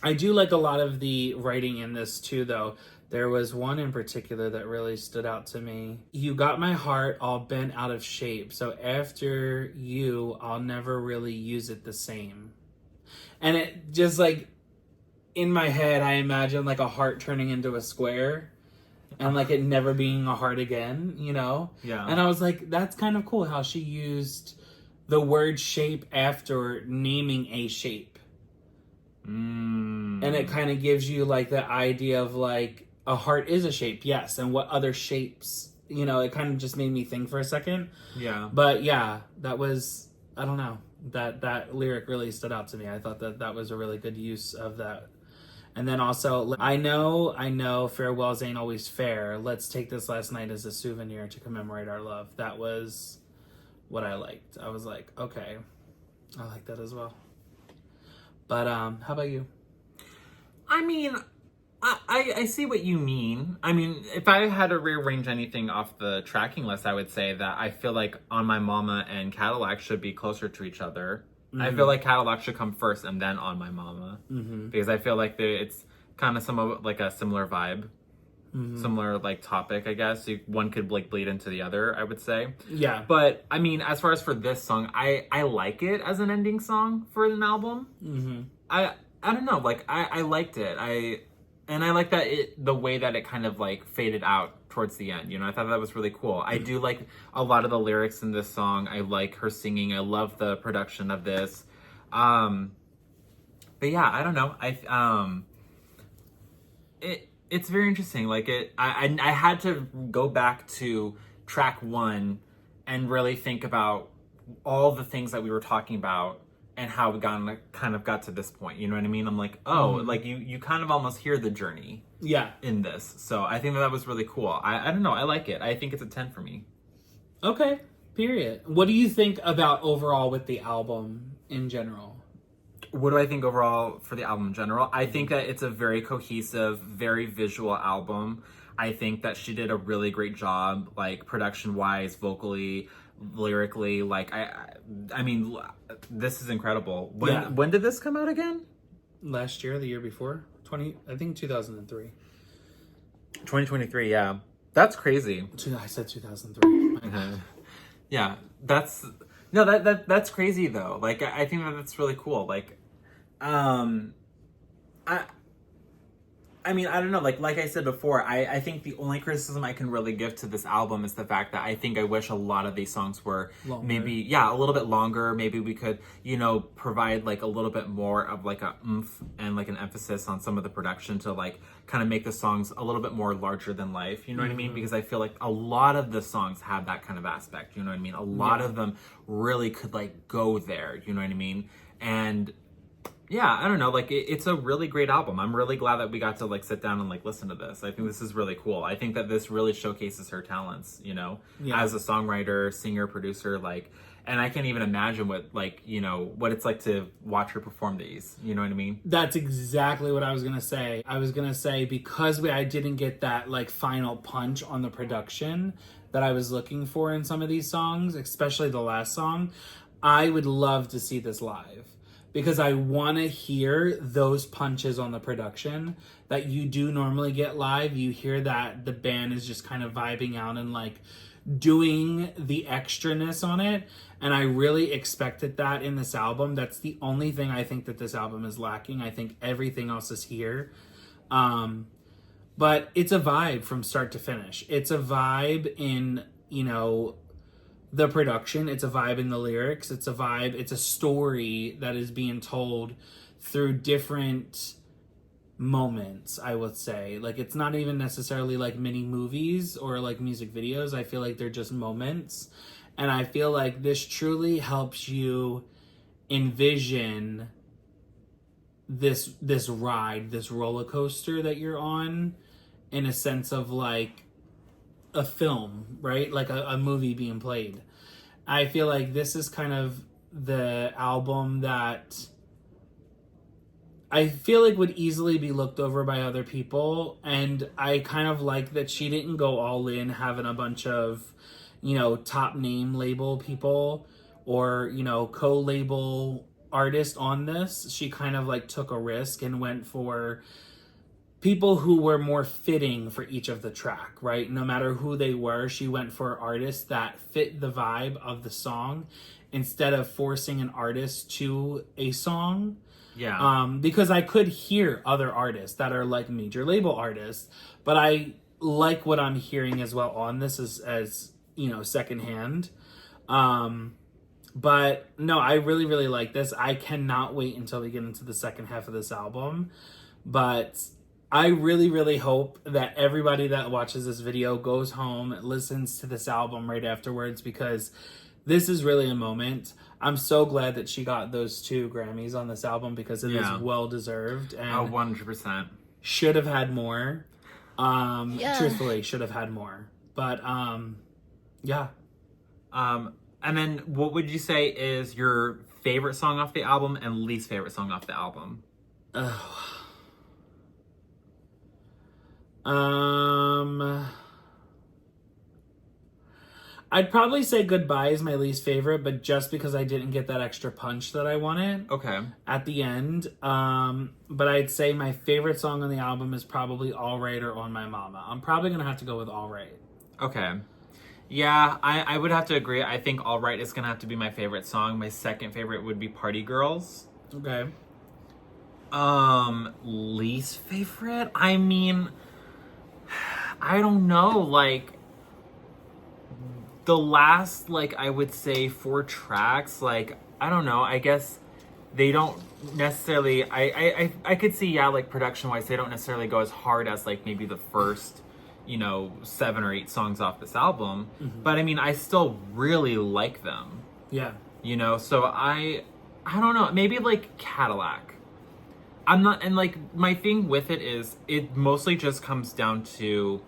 I do like a lot of the writing in this too, though. There was one in particular that really stood out to me. You got my heart all bent out of shape, so after you, I'll never really use it the same. And it just like, in my head, I imagine like a heart turning into a square and like it never being a heart again, you know? Yeah. And I was like, that's kind of cool how she used the word shape after naming a shape. And it kind of gives you like the idea of like, a heart is a shape, yes. And what other shapes, you know, it kind of just made me think for a second. Yeah. But yeah, that was, I don't know. That lyric really stood out to me. I thought that was a really good use of that. And then also, I know, farewells ain't always fair. Let's take this last night as a souvenir to commemorate our love. That was what I liked. I was like, okay, I like that as well. But how about you? I mean, I see what you mean. I mean, if I had to rearrange anything off the tracking list, I would say that I feel like On My Mama and Cadillac should be closer to each other. Mm-hmm. I feel like Cadillac should come first and then On My Mama. Mm-hmm. Because I feel like it's kind of somewhat like a similar vibe. Mm-hmm. Similar like topic, I guess. One could like bleed into the other, I would say. Yeah. But I mean, as far as for this song, I like it as an ending song for an album. Mm-hmm. I don't know, like I liked it. And I like that the way that it kind of like faded out towards the end. You know, I thought that was really cool. I do like a lot of the lyrics in this song. I like her singing. I love the production of this. But yeah, I don't know. It's very interesting. Like I had to go back to track 1 and really think about all the things that we were talking about and how we kind of got to this point. You know what I mean? I'm like, oh, like you kind of almost hear the journey. Yeah. In this. So I think that was really cool. I don't know. I like it. I think it's a 10 for me. Okay. Period. What do you think about overall with the album in general? What do I think overall for the album in general? I think that it's a very cohesive, very visual album. I think that she did a really great job, like production-wise, vocally, lyrically. Like I mean, this is incredible. When did this come out again? Last year, the year before, I think 2003. 2023, yeah, that's crazy. I said 2003. Yeah, that's crazy though. Like I think that's really cool. Like, I mean, I don't know, like I said before, I think the only criticism I can really give to this album is the fact that I think I wish a lot of these songs were maybe, a little bit longer. Maybe we could, you know, provide like a little bit more of like a oomph and like an emphasis on some of the production to like kind of make the songs a little bit more larger than life, you know what I mean? Because I feel like a lot of the songs have that kind of aspect, you know what I mean? A lot of them really could like go there, you know what I mean? And yeah, I don't know, like it's a really great album. I'm really glad that we got to like sit down and like listen to this. I think this is really cool. I think that this really showcases her talents, you know, as a songwriter, singer, producer, like, and I can't even imagine what like, you know, what it's like to watch her perform these, you know what I mean? That's exactly what I was gonna say. I was gonna say, because I didn't get that like final punch on the production that I was looking for in some of these songs, especially the last song, I would love to see this live. because I want to hear those punches on the production that you do normally get live. You hear that the band is just kind of vibing out and like doing the extraness on it. And I really expected that in this album. That's the only thing I think that this album is lacking. I think everything else is here. But it's a vibe from start to finish. It's a vibe in, you know, the production. It's a vibe in the lyrics. It's a vibe. It's a story that is being told through different moments, I would say. Like, it's not even necessarily like mini movies or like music videos. I feel like they're just moments. And I feel like this truly helps you envision this ride, this roller coaster that you're on, in a sense of like a film, right? Like a movie being played. I feel like this is kind of the album that I feel like would easily be looked over by other people. And I kind of like that she didn't go all in having a bunch of, you know, top name label people or, you know, co-label artists on this. She kind of like took a risk and went for people who were more fitting for each of the track, right? No matter who they were, she went for artists that fit the vibe of the song instead of forcing an artist to a song. Yeah. Because I could hear other artists that are like major label artists, but I like what I'm hearing as well on this as you know, secondhand. But no, I really, really like this. I cannot wait until we get into the second half of this album. But I really, really hope that everybody that watches this video goes home, listens to this album right afterwards, because this is really a moment. I'm so glad that she got those 2 Grammys on this album, because it is well deserved and 100%. should have had more. Truthfully, should have had more. But yeah. And then what would you say is your favorite song off the album and least favorite song off the album? I'd probably say Goodbye is my least favorite, but just because I didn't get that extra punch that I wanted at the end. But I'd say my favorite song on the album is probably All Right or On My Mama. I'm probably gonna have to go with All Right. Okay. Yeah, I would have to agree. I think All Right is gonna have to be my favorite song. My second favorite would be Party Girls. Okay. Least favorite? I mean, I don't know, like, the last, like, I would say 4 tracks, like, I don't know, I guess they don't necessarily, I could see, yeah, like, production-wise, they don't necessarily go as hard as, like, maybe the first, you know, 7 or 8 songs off this album, but, I mean, I still really like them. Yeah. You know, so I don't know, maybe, like, Cadillac. I'm not, and, like, my thing with it is, it mostly just comes down to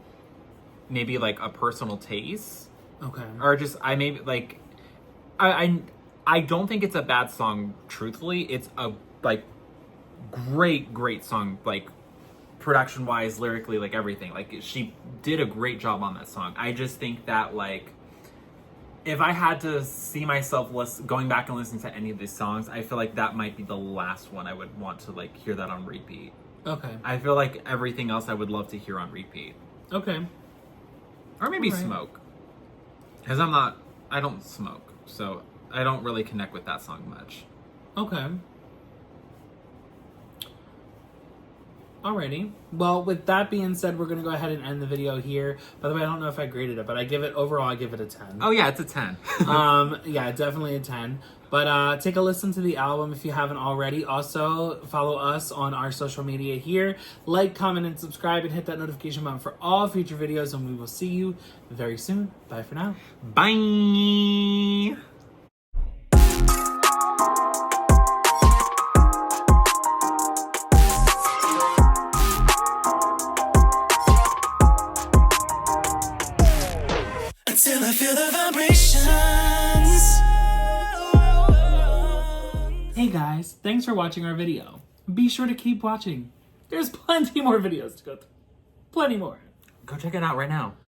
maybe, like, a personal taste. Okay. Or just, I maybe, like, I don't think it's a bad song, truthfully. It's a, like, great song, like, production-wise, lyrically, like, everything. Like, she did a great job on that song. I just think that, like, if I had to see myself going back and listening to any of these songs, I feel like that might be the last one I would want to, like, hear that on repeat. Okay. I feel like everything else I would love to hear on repeat. Okay. Or maybe Smoke. Because I don't smoke, so I don't really connect with that song much. Okay. Alrighty. Well, with that being said, we're going to go ahead and end the video here. By the way, I don't know if I graded it, but overall, I give it a 10. Oh yeah, it's a 10. Yeah, definitely a 10. But take a listen to the album if you haven't already. Also, follow us on our social media here. Like, comment, and subscribe, and hit that notification button for all future videos, and we will see you very soon. Bye for now. Bye! Until I feel the vibrations. Hey guys, thanks for watching our video. Be sure to keep watching. There's plenty more videos to go through. Plenty more. Go check it out right now.